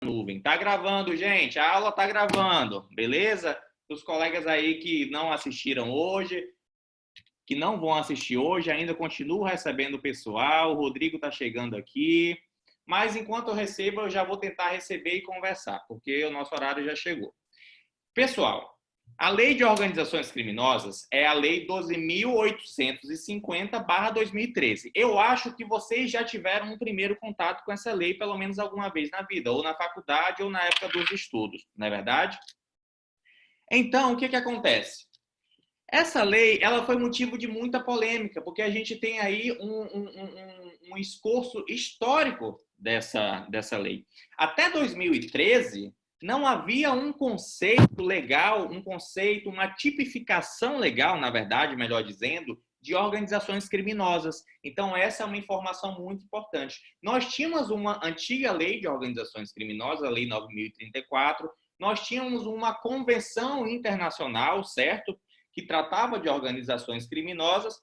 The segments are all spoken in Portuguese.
nuvem. Tá gravando, gente? A aula tá gravando, beleza? Os colegas aí que não assistiram hoje, que não vão assistir hoje, ainda continuo recebendo o pessoal. O Rodrigo tá chegando aqui. Mas enquanto eu recebo, eu já vou tentar receber e conversar, porque o nosso horário já chegou. Pessoal, a Lei de Organizações Criminosas é a Lei 12.850/2013. Eu acho que vocês já tiveram um primeiro contato com essa lei, pelo menos alguma vez na vida, ou na faculdade ou na época dos estudos, não é verdade? Então, o que acontece? Essa lei ela foi motivo de muita polêmica, porque a gente tem aí um esforço histórico dessa lei. Até 2013, não havia um conceito legal, uma tipificação legal, na verdade, melhor dizendo, de organizações criminosas. Então, essa é uma informação muito importante. Nós tínhamos uma antiga lei de organizações criminosas, a Lei 9.034, nós tínhamos uma convenção internacional, certo? Que tratava de organizações criminosas,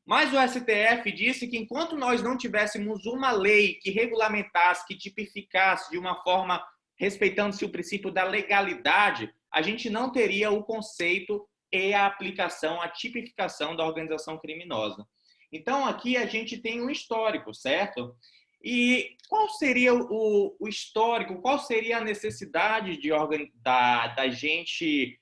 mas o STF disse que enquanto nós não tivéssemos uma lei que regulamentasse, que tipificasse de uma forma respeitando-se o princípio da legalidade, a gente não teria o conceito e a aplicação, a tipificação da organização criminosa. Então, aqui a gente tem um histórico, certo? E qual seria o histórico, qual seria a necessidade da gente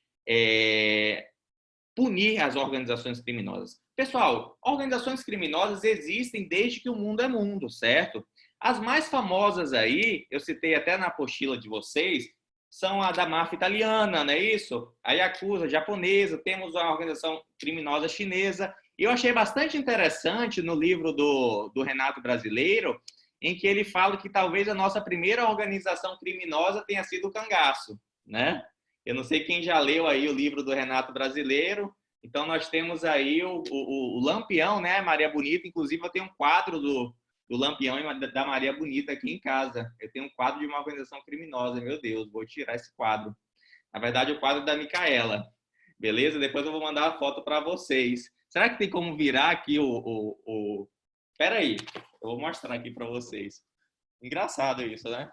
punir as organizações criminosas? Pessoal, organizações criminosas existem desde que o mundo é mundo, certo? As mais famosas aí, eu citei até na apostila de vocês, são a da máfia italiana, não é isso? A Yakuza japonesa, temos a organização criminosa chinesa. E eu achei bastante interessante no livro do Renato Brasileiro, em que ele fala que talvez a nossa primeira organização criminosa tenha sido o cangaço, né? Eu não sei quem já leu aí o livro do Renato Brasileiro. Então, nós temos aí o Lampião, né? Maria Bonita. Inclusive, eu tenho um quadro do Lampião e da Maria Bonita aqui em casa. Eu tenho um quadro de uma organização criminosa. Meu Deus, vou tirar esse quadro. Na verdade, o quadro é da Micaela. Beleza? Depois eu vou mandar a foto para vocês. Será que tem como virar aqui Espera aí. Eu vou mostrar aqui para vocês. Engraçado isso, né?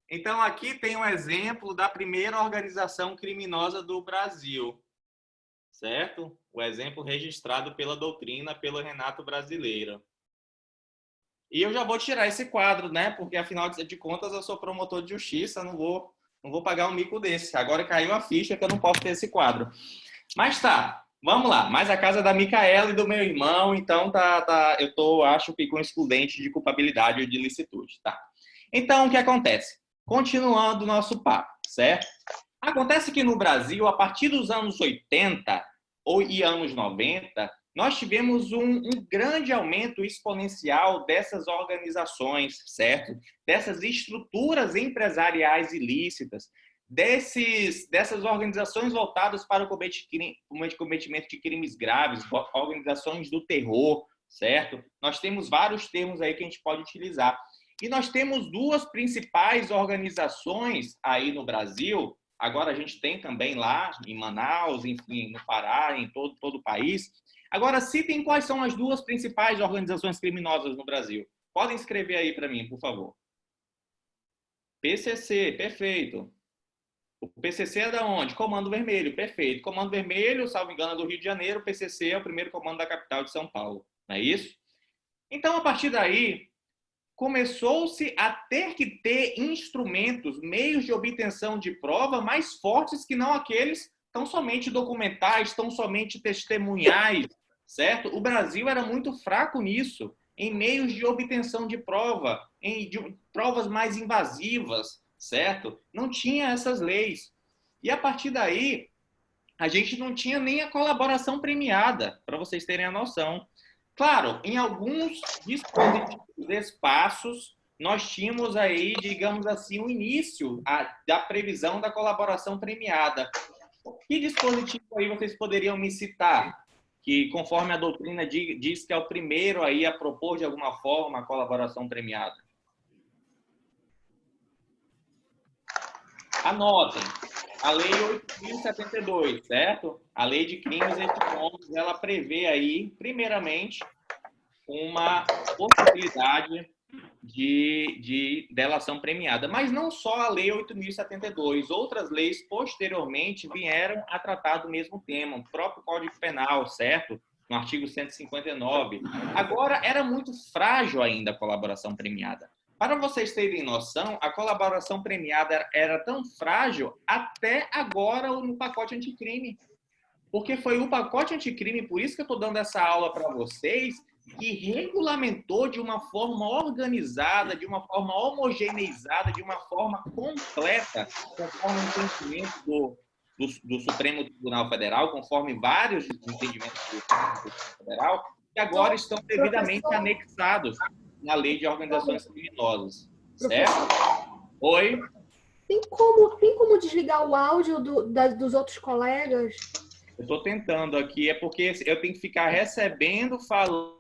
Então, aqui tem um exemplo da primeira organização criminosa do Brasil, certo? O exemplo registrado pela doutrina, pelo Renato Brasileiro. E eu já vou tirar esse quadro, né? Porque, afinal de contas, eu sou promotor de justiça, não vou pagar um mico desse. Agora caiu a ficha que eu não posso ter esse quadro. Mas tá, vamos lá. Mas a casa da Micaela e do meu irmão, então eu acho que com excludente de culpabilidade ou de ilicitude, tá? Então, o que acontece? Continuando o nosso papo, certo? Acontece que no Brasil, a partir dos anos 80 e anos 90, nós tivemos um grande aumento exponencial dessas organizações, certo? Dessas estruturas empresariais ilícitas, dessas organizações voltadas para o cometimento de crimes graves, organizações do terror, certo? Nós temos vários termos aí que a gente pode utilizar. E nós temos duas principais organizações aí no Brasil. Agora a gente tem também lá em Manaus, enfim, no Pará, em todo o país. Agora, citem quais são as duas principais organizações criminosas no Brasil. Podem escrever aí para mim, por favor. PCC, perfeito. O PCC é da onde? Comando Vermelho, perfeito. Comando Vermelho, salvo engano, é do Rio de Janeiro. O PCC é o primeiro comando da capital de São Paulo. Não é isso? Então, a partir daí, começou-se a ter que ter instrumentos, meios de obtenção de prova mais fortes que não aqueles tão somente documentais, tão somente testemunhais, certo? O Brasil era muito fraco nisso, em meios de obtenção de prova, de provas mais invasivas, certo? Não tinha essas leis. E a partir daí, a gente não tinha nem a colaboração premiada, para vocês terem a noção. Claro, em alguns dispositivos espaços, nós tínhamos aí, digamos assim, o início da previsão da colaboração premiada. Que dispositivo aí vocês poderiam me citar? Que, conforme a doutrina diz que é o primeiro aí a propor, de alguma forma, a colaboração premiada. Anotem. A Lei 8.072, certo? A Lei de Crimes Hediondos, ela prevê aí, primeiramente, uma possibilidade de delação premiada. Mas não só a Lei 8.072, outras leis posteriormente vieram a tratar do mesmo tema, o próprio Código Penal, certo? No artigo 159. Agora, era muito frágil ainda a colaboração premiada. Para vocês terem noção, a colaboração premiada era tão frágil até agora no pacote anticrime. Porque foi o pacote anticrime, por isso que eu estou dando essa aula para vocês, que regulamentou de uma forma organizada, de uma forma homogeneizada, de uma forma completa, conforme o entendimento do Supremo Tribunal Federal, conforme vários entendimentos do Supremo Tribunal Federal, que agora estão devidamente Professor, anexados na Lei de Organizações Criminosas. Certo? professor, Oi? tem como desligar o áudio dos outros colegas? Eu estou tentando aqui, é porque eu tenho que ficar recebendo, falando.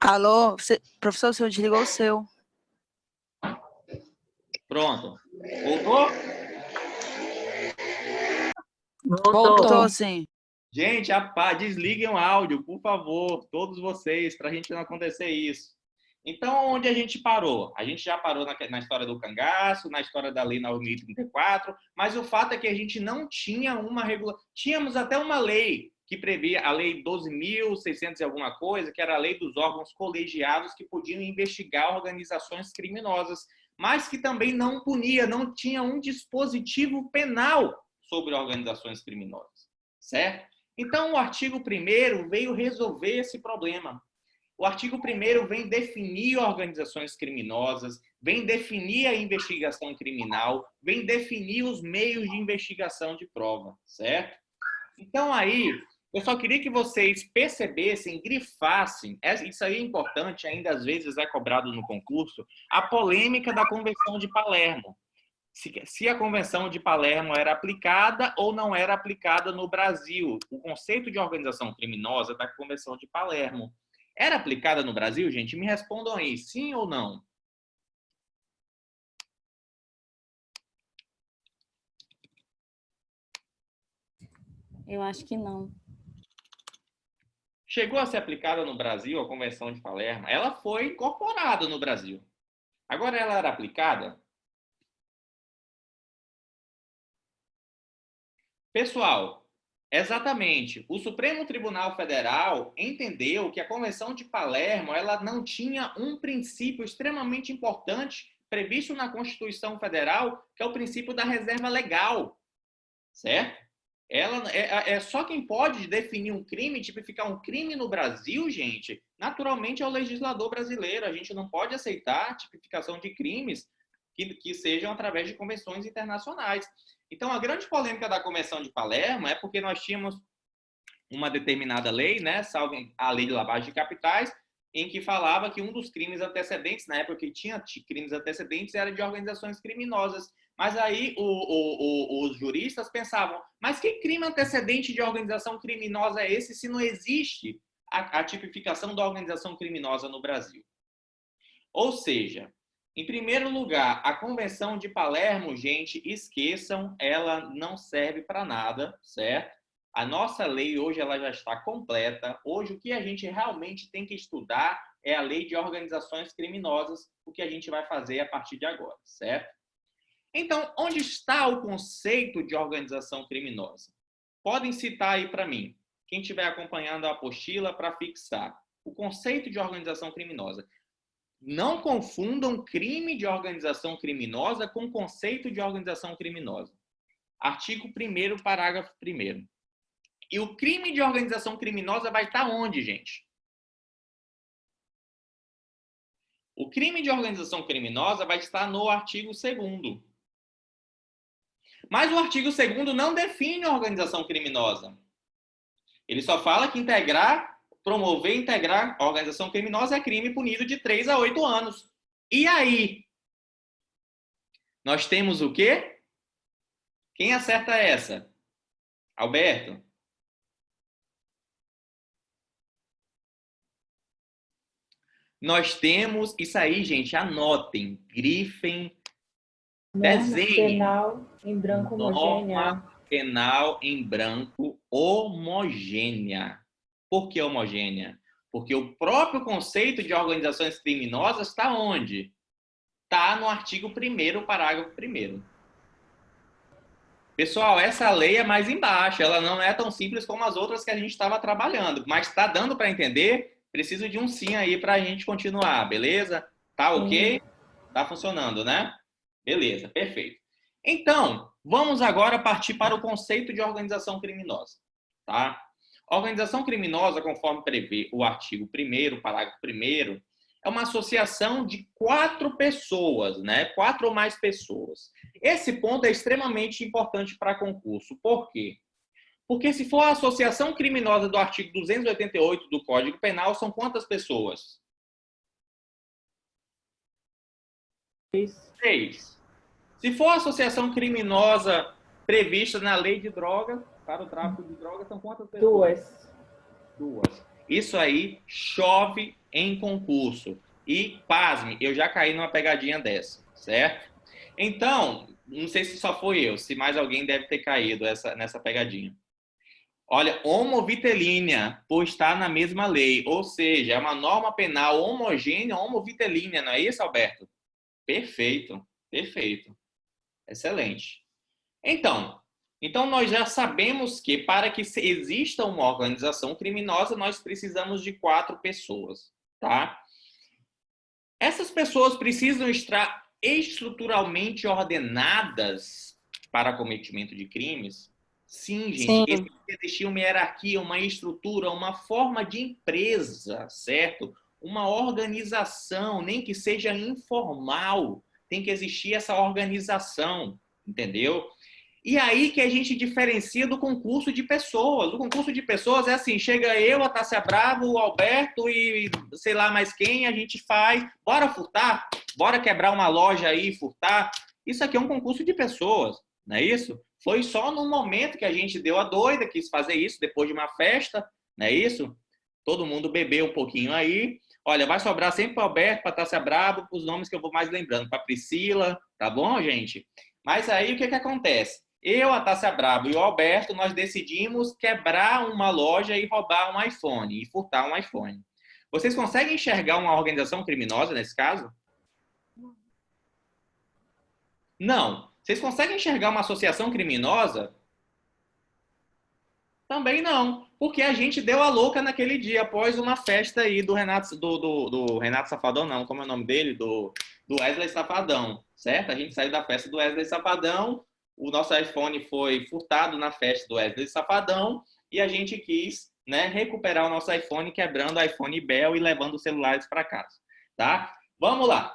Alô, professor, o senhor desligou o seu. Pronto. Voltou? Voltou, sim. Gente, desliguem o áudio, por favor, todos vocês, para a gente não acontecer isso. Então, onde a gente parou? A gente já parou na história do cangaço, na história da Lei 9.034, mas o fato é que a gente não tinha uma regulação. Tínhamos até uma lei que previa, a Lei 12.600 e alguma coisa, que era a lei dos órgãos colegiados que podiam investigar organizações criminosas, mas que também não punia, não tinha um dispositivo penal sobre organizações criminosas, certo? Então, o artigo 1º veio resolver esse problema. O artigo 1º vem definir organizações criminosas, vem definir a investigação criminal, vem definir os meios de investigação de prova, certo? Então, aí, eu só queria que vocês percebessem, grifassem, isso aí é importante, ainda às vezes é cobrado no concurso, a polêmica da Convenção de Palermo. Se a Convenção de Palermo era aplicada ou não era aplicada no Brasil. O conceito de organização criminosa da Convenção de Palermo era aplicada no Brasil, gente? Me respondam aí, sim ou não? Eu acho que não. Chegou a ser aplicada no Brasil a Convenção de Palermo? Ela foi incorporada no Brasil. Agora ela era aplicada? Pessoal, exatamente. O Supremo Tribunal Federal entendeu que a Convenção de Palermo ela não tinha um princípio extremamente importante previsto na Constituição Federal, que é o princípio da reserva legal, certo? Ela é só quem pode definir um crime, tipificar um crime no Brasil, gente, naturalmente é o legislador brasileiro. A gente não pode aceitar a tipificação de crimes que sejam através de convenções internacionais. Então, a grande polêmica da Convenção de Palermo é porque nós tínhamos uma determinada lei, né, salvo a lei de lavagem de capitais, em que falava que um dos crimes antecedentes, na época que tinha crimes antecedentes, era de organizações criminosas. Mas aí os juristas pensavam, mas que crime antecedente de organização criminosa é esse se não existe a tipificação da organização criminosa no Brasil? Ou seja, em primeiro lugar, a Convenção de Palermo, gente, esqueçam, ela não serve para nada, certo? A nossa lei hoje ela já está completa. Hoje o que a gente realmente tem que estudar é a lei de organizações criminosas, o que a gente vai fazer a partir de agora, certo? Então, onde está o conceito de organização criminosa? Podem citar aí para mim, quem estiver acompanhando a apostila para fixar. O conceito de organização criminosa. Não confundam crime de organização criminosa com conceito de organização criminosa. Artigo 1º, parágrafo 1º. E o crime de organização criminosa vai estar onde, gente? O crime de organização criminosa vai estar no artigo 2º. Mas o artigo 2º não define organização criminosa. Ele só fala que promover e integrar a organização criminosa é crime punido de 3 a 8 anos. E aí? Nós temos o quê? Quem acerta essa? Alberto? Nós temos isso aí, gente. Anotem. Grifem. Desenhem. Penal em branco homogênea. Norma penal em branco homogênea. Por que homogênea? Porque o próprio conceito de organizações criminosas está onde? Está no artigo 1º, parágrafo 1º. Pessoal, essa lei é mais embaixo. Ela não é tão simples como as outras que a gente estava trabalhando. Mas está dando para entender? Preciso de um sim aí para a gente continuar, beleza? Tá ok? Tá funcionando, né? Beleza, perfeito. Então, vamos agora partir para o conceito de organização criminosa, tá? Organização criminosa, conforme prevê o artigo 1º, parágrafo 1º, é uma associação de 4 pessoas, né? 4 ou mais pessoas. Esse ponto é extremamente importante para concurso. Por quê? Porque se for a associação criminosa do artigo 288 do Código Penal, são quantas pessoas? 6. Se for a associação criminosa prevista na lei de droga, para o tráfico de drogas, são quantas pessoas? 2. Isso aí chove em concurso. E, pasme, eu já caí numa pegadinha dessa, certo? Então, não sei se só foi eu, se mais alguém deve ter caído nessa pegadinha. Olha, homovitelínea, por estar na mesma lei, ou seja, é uma norma penal homogênea homovitelínea, não é isso, Alberto? Perfeito, perfeito. Excelente. Então nós já sabemos que para que exista uma organização criminosa, nós precisamos de 4 pessoas, tá? Essas pessoas precisam estar estruturalmente ordenadas para cometimento de crimes? Sim, gente. Sim. Existir uma hierarquia, uma estrutura, uma forma de empresa, certo? Uma organização, nem que seja informal, tem que existir essa organização, entendeu? E aí que a gente diferencia do concurso de pessoas. O concurso de pessoas é assim, chega eu, a Tássia Bravo, o Alberto e sei lá mais quem, a gente faz, bora furtar? Bora quebrar uma loja aí e furtar? Isso aqui é um concurso de pessoas, não é isso? Foi só no momento que a gente deu a doida, quis fazer isso depois de uma festa, não é isso? Todo mundo bebeu um pouquinho aí. Olha, vai sobrar sempre para o Alberto, para a Tássia Bravo, para os nomes que eu vou mais lembrando, para a Priscila, tá bom, gente? Mas aí o que acontece? Eu, a Tássia Bravo e o Alberto, nós decidimos quebrar uma loja e roubar um iPhone, e furtar um iPhone. Vocês conseguem enxergar uma organização criminosa nesse caso? Não. Vocês conseguem enxergar uma associação criminosa? Também não, porque a gente deu a louca naquele dia, após uma festa aí do Renato, do Renato Safadão, não, como é o nome dele? Do Wesley Safadão, certo? A gente saiu da festa do Wesley Safadão, o nosso iPhone foi furtado na festa do Wesley Safadão e a gente quis, né, recuperar o nosso iPhone, quebrando o iPhone Bell e levando os celulares para casa, tá? Vamos lá.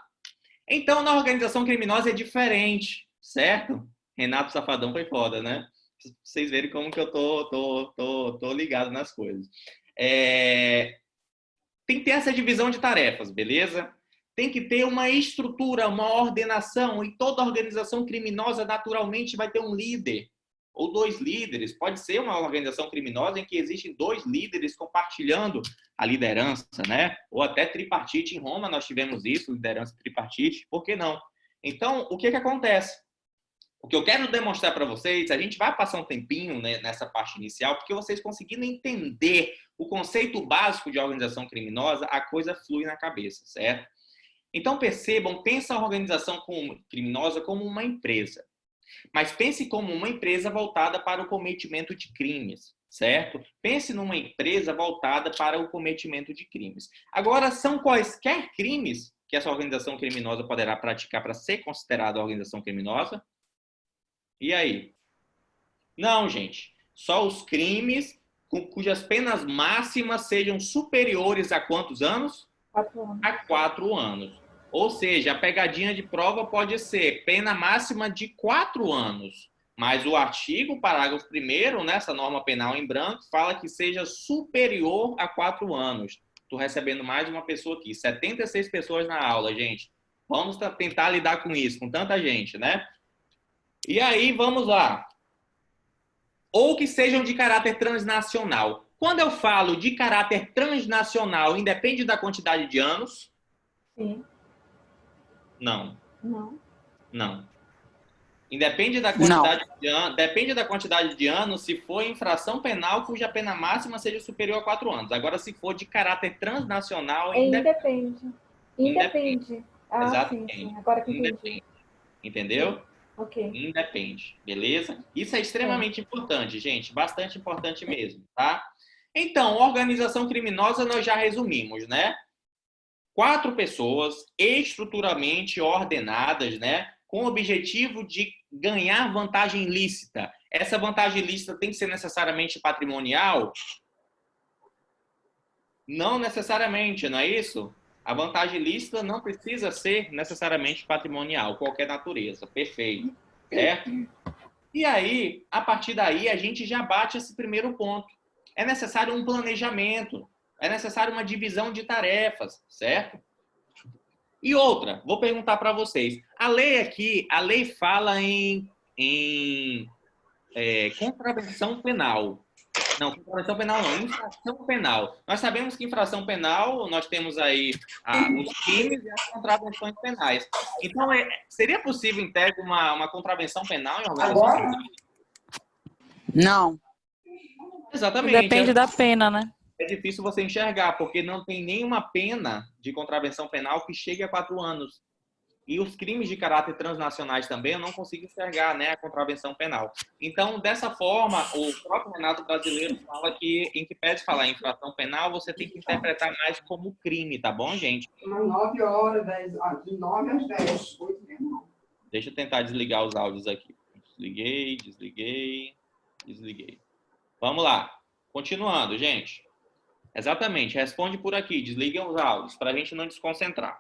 Então, na organização criminosa é diferente, certo? Renato Safadão foi foda, né? Pra vocês verem como que eu tô ligado nas coisas. Tem que ter essa divisão de tarefas, beleza? Tem que ter uma estrutura, uma ordenação, e toda organização criminosa naturalmente vai ter um líder ou 2 líderes. Pode ser uma organização criminosa em que existem 2 líderes compartilhando a liderança, né? Ou até tripartite. Em Roma nós tivemos isso, liderança tripartite. Por que não? Então, o que acontece? O que eu quero demonstrar para vocês, a gente vai passar um tempinho, né, nessa parte inicial, porque vocês conseguindo entender o conceito básico de organização criminosa, a coisa flui na cabeça, certo? Então percebam, pensa a organização criminosa como uma empresa. Mas pense como uma empresa voltada para o cometimento de crimes, certo? Pense numa empresa voltada para o cometimento de crimes. Agora, são quaisquer crimes que essa organização criminosa poderá praticar para ser considerada organização criminosa? E aí? Não, gente. Só os crimes cujas penas máximas sejam superiores a quantos anos? 4 anos. A 4 anos. Ou seja, a pegadinha de prova pode ser pena máxima de 4 anos. Mas o artigo, parágrafo 1º, nessa norma penal em branco, fala que seja superior a 4 anos. Estou recebendo mais de uma pessoa aqui. 76 pessoas na aula, gente. Vamos tentar lidar com isso, com tanta gente, né? E aí, vamos lá. ou que sejam de caráter transnacional. Quando eu falo de caráter transnacional, independe da quantidade de anos? Sim. Não. Não. Não. Independe da Não. quantidade de anos, depende da quantidade de anos se for infração penal cuja pena máxima seja superior a 4 anos. Agora, se for de caráter transnacional, Independe. Independe. Independe. Ah, Exatamente. sim. Agora que entendi. Independe. Entendeu? Ok. Independe. Beleza? Isso é extremamente importante, gente. Bastante importante mesmo, tá? Então, organização criminosa nós já resumimos, né? 4 pessoas estruturalmente ordenadas, né? Com o objetivo de ganhar vantagem ilícita. Essa vantagem ilícita tem que ser necessariamente patrimonial? Não necessariamente, não é isso? A vantagem ilícita não precisa ser necessariamente patrimonial, qualquer natureza. Perfeito. Certo? E aí, a partir daí, a gente já bate esse primeiro ponto. É necessário um planejamento, é necessário uma divisão de tarefas, certo? E outra, vou perguntar para vocês. A lei aqui, a lei fala em contravenção penal. Não, contravenção penal não, infração penal. Nós sabemos que infração penal, nós temos aí os crimes e as contravenções penais. Então, seria possível, em tese, uma contravenção penal em organização criminosa? Não. Exatamente. Depende da pena, né? É difícil você enxergar, porque não tem nenhuma pena de contravenção penal que chegue a 4 anos. E os crimes de caráter transnacionais também eu não consigo enxergar, né, a contravenção penal. Então, dessa forma, o próprio Renato brasileiro fala que, em que pese falar em infração penal, você tem que interpretar mais como crime, tá bom, gente? 9 horas, 10, de 9 às 10. 8 mesmo. Deixa eu tentar desligar os áudios aqui. Desliguei. Vamos lá. Continuando, gente. Exatamente, responde por aqui, desliguem os áudios, para a gente não desconcentrar.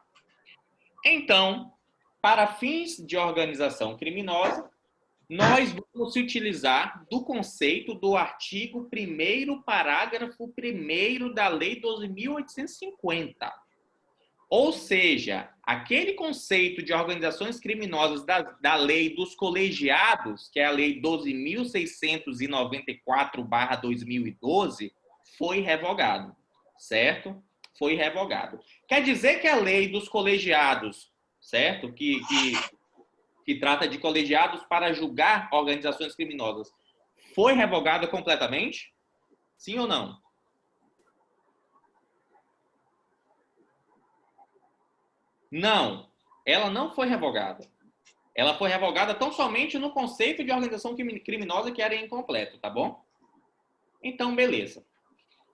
Então, para fins de organização criminosa, nós vamos utilizar do conceito do artigo 1º, parágrafo 1º da Lei 12.850. Ou seja, aquele conceito de organizações criminosas da Lei dos Colegiados, que é a Lei 12.694/2012, foi revogado, certo? Foi revogado. Quer dizer que a lei dos colegiados, certo? Que trata de colegiados para julgar organizações criminosas, foi revogada completamente? Sim ou não? Não, ela não foi revogada. Ela foi revogada tão somente no conceito de organização criminosa que era incompleto, tá bom? Então, beleza.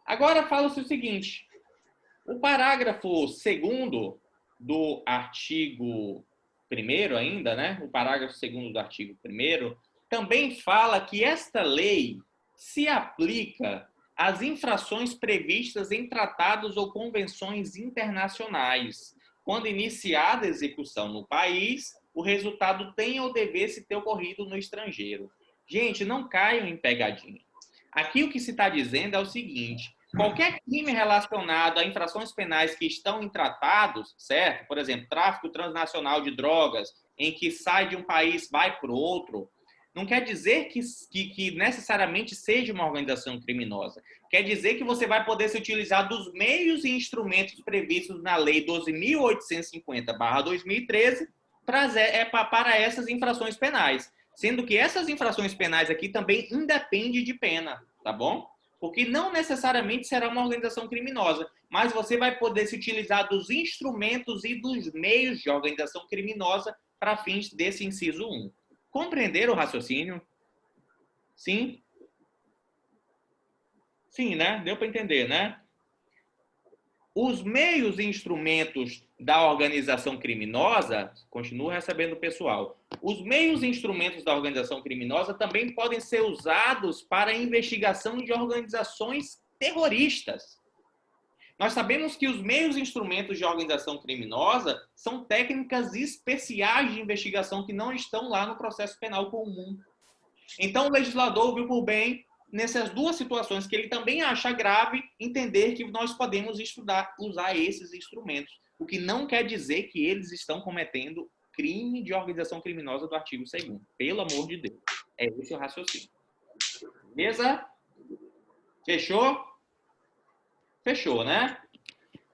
Agora fala-se o seguinte, o parágrafo 2º do artigo 1º ainda, né? O parágrafo 2º do artigo 1º também fala que esta lei se aplica às infrações previstas em tratados ou convenções internacionais. Quando iniciada a execução no país, o resultado tenha ou devesse ter ocorrido no estrangeiro. Gente, não caiam em pegadinha. Aqui o que se está dizendo é o seguinte, qualquer crime relacionado a infrações penais que estão em tratados, certo? Por exemplo, tráfico transnacional de drogas, em que sai de um país, vai para o outro, não quer dizer que necessariamente seja uma organização criminosa. Quer dizer que você vai poder se utilizar dos meios e instrumentos previstos na Lei 12.850/2013 para essas infrações penais. Sendo que essas infrações penais aqui também independem de pena, tá bom? Porque não necessariamente será uma organização criminosa, mas você vai poder se utilizar dos instrumentos e dos meios de organização criminosa para fins desse inciso 1. Compreenderam o raciocínio? Sim? Sim, né? Deu para entender, né? Os meios e instrumentos da organização criminosa, continuo recebendo pessoal, os meios e instrumentos da organização criminosa também podem ser usados para a investigação de organizações terroristas. Nós sabemos que os meios e instrumentos de organização criminosa são técnicas especiais de investigação que não estão lá no processo penal comum. Então, o legislador viu por bem, nessas duas situações que ele também acha grave, entender que nós podemos usar esses instrumentos. O que não quer dizer que eles estão cometendo crime de organização criminosa do artigo 2º. Pelo amor de Deus. É esse o raciocínio. Beleza? Fechou? Fechou, né?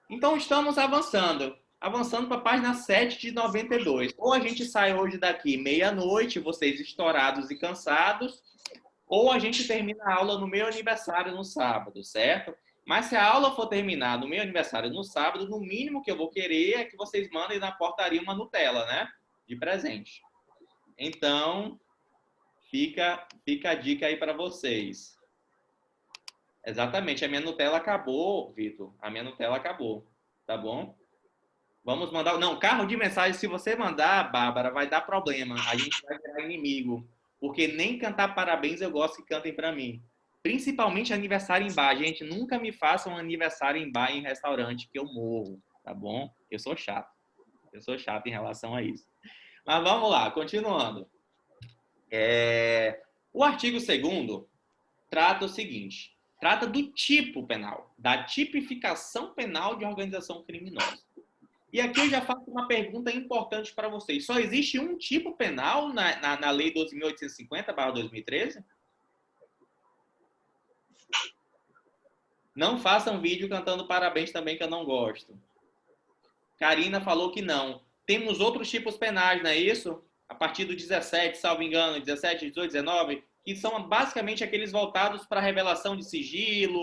Então, estamos avançando. Avançando para a página 7 de 92. Ou a gente sai hoje daqui meia-noite, vocês estourados e cansados, ou a gente termina a aula no meu aniversário no sábado, certo? Mas se a aula for terminar no meu aniversário no sábado, no mínimo que eu vou querer é que vocês mandem na portaria uma Nutella, né? De presente. Então, fica a dica aí para vocês. Exatamente, a minha Nutella acabou, Vitor. A minha Nutella acabou, tá bom? Vamos mandar... Não, carro de mensagem, se você mandar, Bárbara, vai dar problema. A gente vai virar inimigo. Porque nem cantar parabéns eu gosto que cantem para mim. Principalmente aniversário em bar. Gente, nunca me façam um aniversário em bar em restaurante, que eu morro, tá bom? Eu sou chato. Eu sou chato em relação a isso. Mas vamos lá, continuando. O artigo 2º trata o seguinte. Trata do tipo penal, da tipificação penal de organização criminosa. E aqui eu já faço uma pergunta importante para vocês. Só existe um tipo penal na Lei 12.850/2013? Não façam vídeo cantando parabéns também, que eu não gosto. Karina falou que não. Temos outros tipos penais, não é isso? A partir do 17, salvo engano, 17, 18, 19, que são basicamente aqueles voltados para a revelação de sigilo,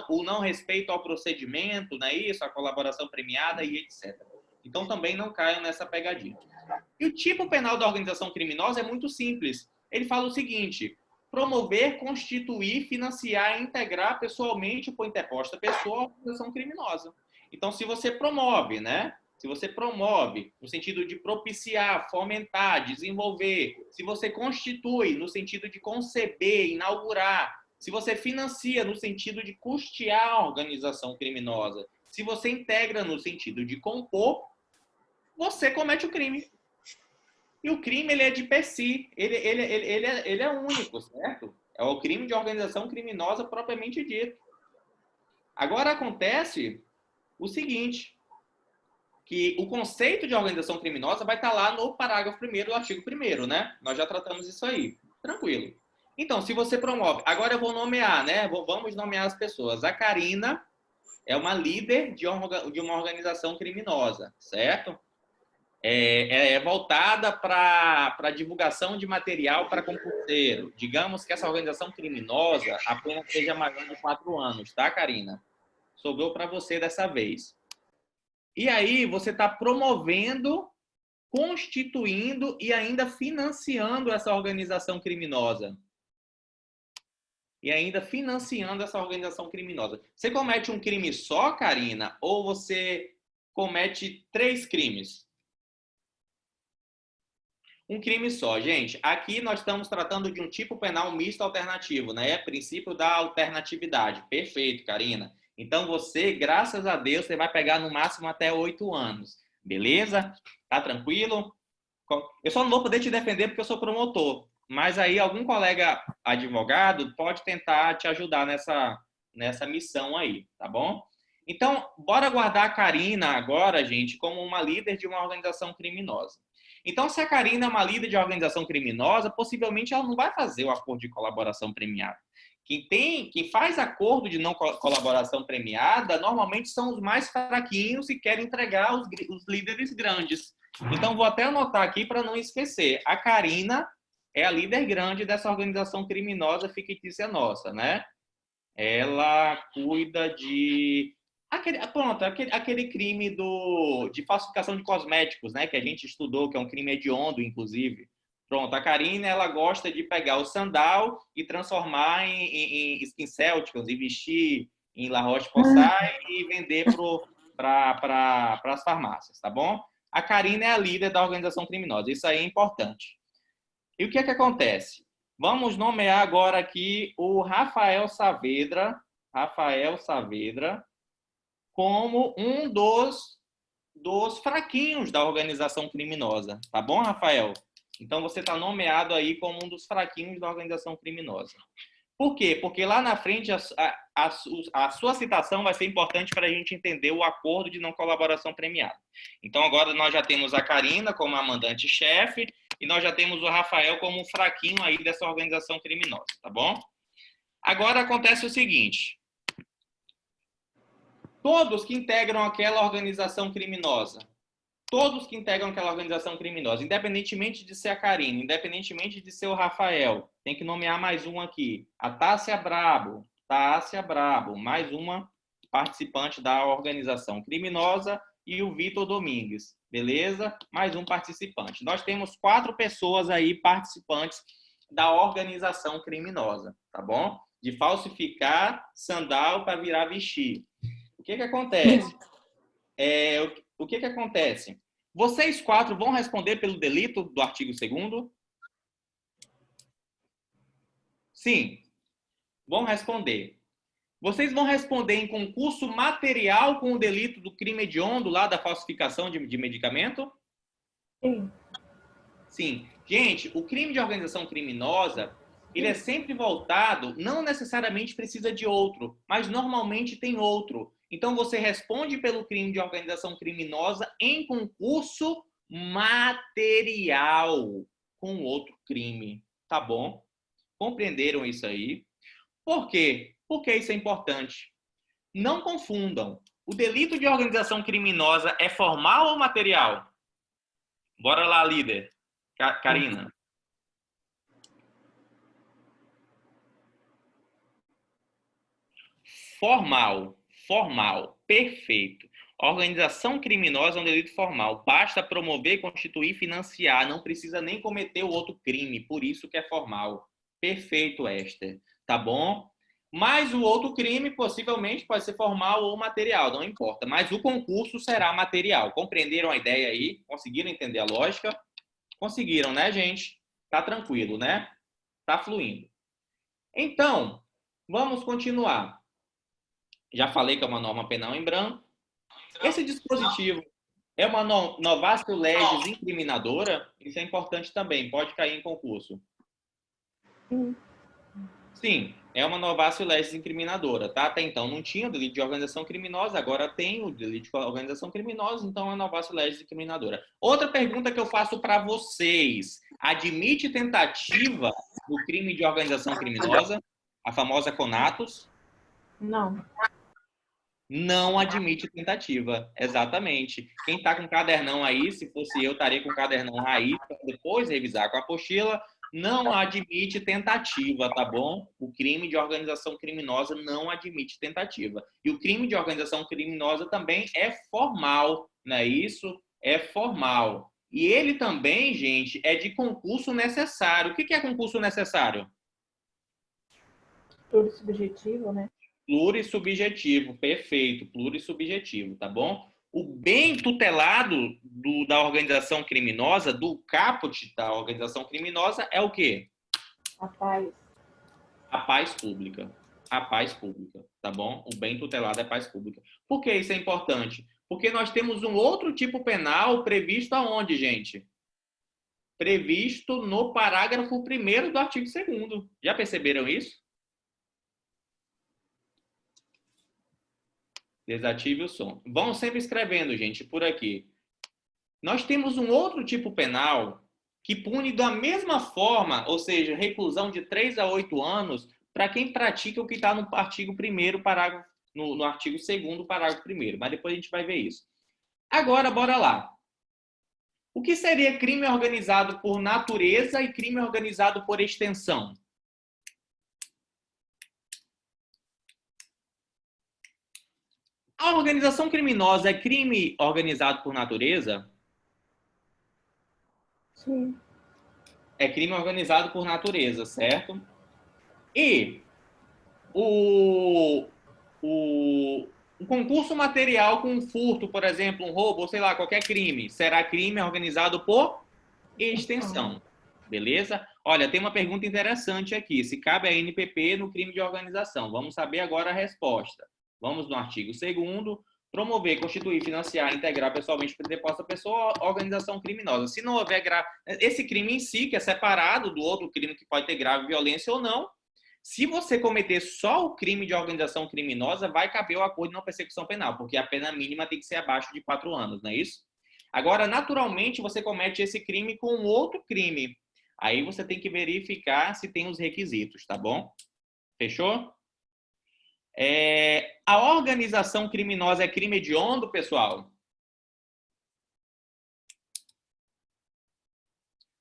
o não respeito ao procedimento, não é isso? A colaboração premiada e etc. Então também não caiam nessa pegadinha. E o tipo penal da organização criminosa é muito simples. Ele fala o seguinte: promover, constituir, financiar e integrar pessoalmente por interposta pessoa a organização criminosa. Então, se você promove, né? Se você promove no sentido de propiciar, fomentar, desenvolver, se você constitui no sentido de conceber, inaugurar, se você financia no sentido de custear a organização criminosa, se você integra no sentido de compor, você comete o crime. E o crime, ele é de per si, ele é único, certo? É o crime de organização criminosa propriamente dito. Agora acontece o seguinte, que o conceito de organização criminosa vai estar lá no parágrafo 1º do artigo 1º, né? Nós já tratamos isso aí. Tranquilo. Então, se você promove... Agora eu vou nomear, né? Vamos nomear as pessoas. A Karina é uma líder de uma organização criminosa, certo? É voltada para a divulgação de material para concurseiro. Digamos que essa organização criminosa apenas seja maior de 4 anos, tá, Karina? Sobrou para você dessa vez. E aí você está promovendo, constituindo e ainda financiando essa organização criminosa. Você comete um crime só, Karina, ou você comete 3 crimes? Um crime só, gente. Aqui nós estamos tratando de um tipo penal misto alternativo, né? Princípio da alternatividade. Perfeito, Karina. Então você, graças a Deus, você vai pegar no máximo até 8 anos. Beleza? Tá tranquilo? Eu só não vou poder te defender porque eu sou promotor. Mas aí algum colega advogado pode tentar te ajudar nessa missão aí, tá bom? Então, bora guardar a Karina agora, gente, como uma líder de uma organização criminosa. Então, se a Karina é uma líder de organização criminosa, possivelmente ela não vai fazer o acordo de colaboração premiada. Quem faz acordo de não colaboração premiada, normalmente são os mais fraquinhos e querem entregar os líderes grandes. Então, vou até anotar aqui para não esquecer. A Karina é a líder grande dessa organização criminosa fictícia nossa, né? Ela cuida de... Aquele crime de falsificação de cosméticos, né? Que a gente estudou, que é um crime hediondo, inclusive. Pronto, a Karina, ela gosta de pegar o sandal e transformar em SkinCeuticals e vestir em La Roche-Posay e vender para as farmácias, tá bom? A Karina é a líder da organização criminosa, isso aí é importante. E o que é que acontece? Vamos nomear agora aqui o Rafael Saavedra como um dos fraquinhos da organização criminosa, tá bom, Rafael? Então, você está nomeado aí como um dos fraquinhos da organização criminosa. Por quê? Porque lá na frente a sua citação vai ser importante para a gente entender o acordo de não colaboração premiada. Então, agora nós já temos a Karina como a mandante-chefe e nós já temos o Rafael como um fraquinho aí dessa organização criminosa, tá bom? Agora acontece o seguinte. Todos que integram aquela organização criminosa, independentemente de ser a Karina, independentemente de ser o Rafael, tem que nomear mais um aqui. A Tássia Brabo, mais uma participante da organização criminosa e o Vitor Domingues, beleza? Mais um participante. Nós temos 4 pessoas aí participantes da organização criminosa, tá bom? De falsificar sandal para virar vestir. O que acontece? O que acontece? Vocês 4 vão responder pelo delito do artigo 2º? Sim, vão responder. Vocês vão responder em concurso material com o delito do crime hediondo lá da falsificação de medicamento? Sim. Sim. Gente, o crime de organização criminosa, ele é sempre voltado, não necessariamente precisa de outro, mas normalmente tem outro. Então, você responde pelo crime de organização criminosa em concurso material com outro crime. Tá bom? Compreenderam isso aí? Por quê? Porque isso é importante. Não confundam. O delito de organização criminosa é formal ou material? Bora lá, líder. Karina. Formal. Perfeito. Organização criminosa é um delito formal. Basta promover, constituir, financiar. Não precisa nem cometer o outro crime. Por isso que é formal. Perfeito, Esther. Tá bom? Mas o outro crime, possivelmente, pode ser formal ou material. Não importa. Mas o concurso será material. Compreenderam a ideia aí? Conseguiram entender a lógica? Conseguiram, né, gente? Tá tranquilo, né? Tá fluindo. Então, vamos continuar. Já falei que é uma norma penal em branco. Esse dispositivo é uma novatio legis incriminadora? Isso é importante também, pode cair em concurso. Sim, é uma novatio legis incriminadora, tá? Até então não tinha o delito de organização criminosa, agora tem o delito de organização criminosa, então é uma novatio legis incriminadora. Outra pergunta que eu faço para vocês: admite tentativa do crime de organização criminosa, a famosa conatus? Não. Não admite tentativa, exatamente. Quem está com cadernão aí, se fosse eu, estaria com cadernão raiz, para depois revisar com a apostila, não admite tentativa, tá bom? O crime de organização criminosa não admite tentativa. E o crime de organização criminosa também é formal, não é isso? É formal. E ele também, gente, é de concurso necessário. O que é concurso necessário? Plurissubjetivo, né? Plurissubjetivo, perfeito, plurissubjetivo, tá bom? O bem tutelado da organização criminosa, do caput da organização criminosa, é o quê? A paz. A paz pública. A paz pública, tá bom? O bem tutelado é a paz pública. Por que isso é importante? Porque nós temos um outro tipo penal previsto aonde, gente? Previsto no parágrafo 1º do artigo 2º. Já perceberam isso? Desative o som. Vão sempre escrevendo, gente, por aqui. Nós temos um outro tipo penal que pune da mesma forma, ou seja, reclusão de 3 a 8 anos, para quem pratica o que está no artigo 1º, parágrafo, no artigo 2º, parágrafo 1º. Mas depois a gente vai ver isso. Agora, bora lá. O que seria crime organizado por natureza e crime organizado por extensão? A organização criminosa é crime organizado por natureza? Sim. É crime organizado por natureza, certo? E o concurso material com furto, por exemplo, um roubo, ou sei lá, qualquer crime, será crime organizado por extensão. Beleza? Olha, tem uma pergunta interessante aqui. Se cabe a NPP no crime de organização. Vamos saber agora a resposta. Vamos no artigo 2º, promover, constituir, financiar, integrar pessoalmente predeposta pessoa organização criminosa. Se não houver esse crime em si, que é separado do outro crime que pode ter grave violência ou não, se você cometer só o crime de organização criminosa, vai caber o acordo de não persecução penal, porque a pena mínima tem que ser abaixo de 4 anos, não é isso? Agora, naturalmente, você comete esse crime com outro crime. Aí você tem que verificar se tem os requisitos, tá bom? Fechou? A organização criminosa é crime hediondo, pessoal?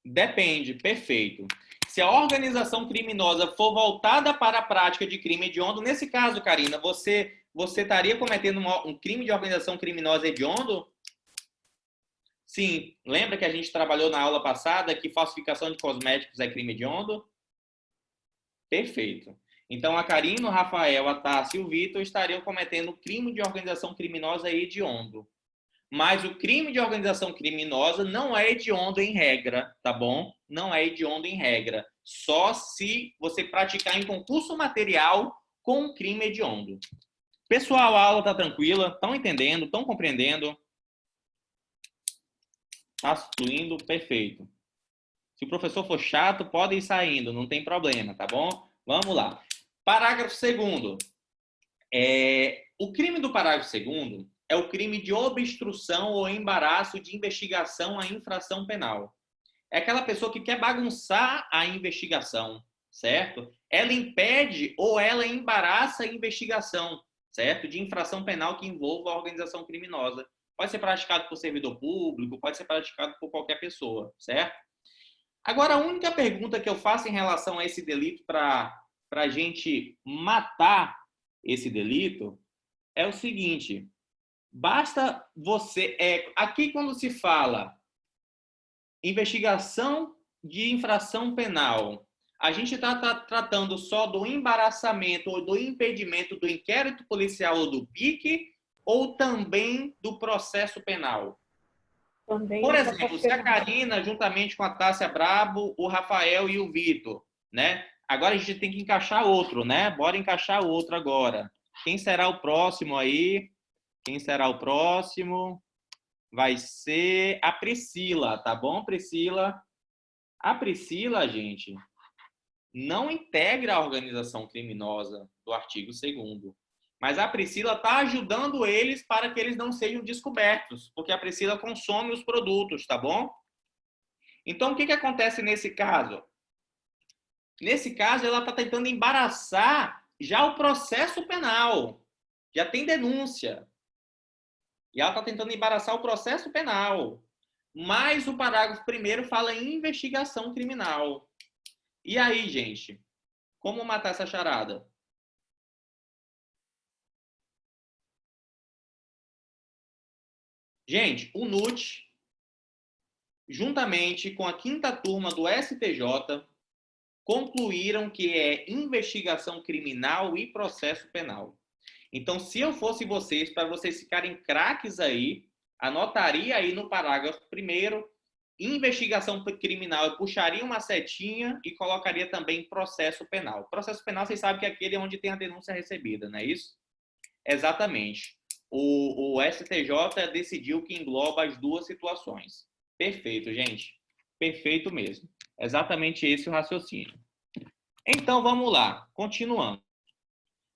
Depende, perfeito. Se a organização criminosa for voltada para a prática de crime hediondo, nesse caso, Karina, você estaria cometendo um crime de organização criminosa hediondo? Sim. Lembra que a gente trabalhou na aula passada que falsificação de cosméticos é crime hediondo? Perfeito. Então, a Karina, o Rafael, a Tássia e o Vitor estariam cometendo crime de organização criminosa hediondo. Mas o crime de organização criminosa não é hediondo em regra, tá bom? Não é hediondo em regra. Só se você praticar em concurso material com um crime hediondo. Pessoal, a aula tá tranquila? Estão entendendo? Estão compreendendo? Tá fluindo? Perfeito. Se o professor for chato, pode ir saindo, não tem problema, tá bom? Vamos lá. Parágrafo 2º. O crime do parágrafo 2º é o crime de obstrução ou embaraço de investigação à infração penal. É aquela pessoa que quer bagunçar a investigação, certo? Ela impede ou ela embaraça a investigação, certo? De infração penal que envolva a organização criminosa. Pode ser praticado por servidor público, pode ser praticado por qualquer pessoa, certo? Agora, a única pergunta que eu faço em relação a esse delito para a gente matar esse delito é o seguinte: basta você... aqui, quando se fala investigação de infração penal, a gente está tratando só do embaraçamento ou do impedimento do inquérito policial ou do PIC, ou também do processo penal? Também Por é exemplo, processo se a penal. Karina, juntamente com a Tássia Brabo, o Rafael e o Vitor, né? Agora a gente tem que encaixar outro, né? Bora encaixar outro agora. Quem será o próximo aí? Quem será o próximo? Vai ser a Priscila, tá bom, Priscila? A Priscila, gente, não integra a organização criminosa do artigo 2º. Mas a Priscila está ajudando eles para que eles não sejam descobertos, porque a Priscila consome os produtos, tá bom? Então, o que acontece nesse caso? Nesse caso, ela está tentando embaraçar já o processo penal. Já tem denúncia. E ela está tentando embaraçar o processo penal. Mas o parágrafo 1º fala em investigação criminal. E aí, gente? Como matar essa charada? Gente, o NUT, juntamente com a 5ª turma do STJ, concluíram que é investigação criminal e processo penal. Então, se eu fosse vocês, para vocês ficarem craques aí, anotaria aí no parágrafo 1º, investigação criminal, eu puxaria uma setinha e colocaria também processo penal. Processo penal, vocês sabem que é aquele onde tem a denúncia recebida, não é isso? Exatamente. O STJ decidiu que engloba as duas situações. Perfeito, gente. Perfeito mesmo. Exatamente esse o raciocínio. Então, vamos lá. Continuando.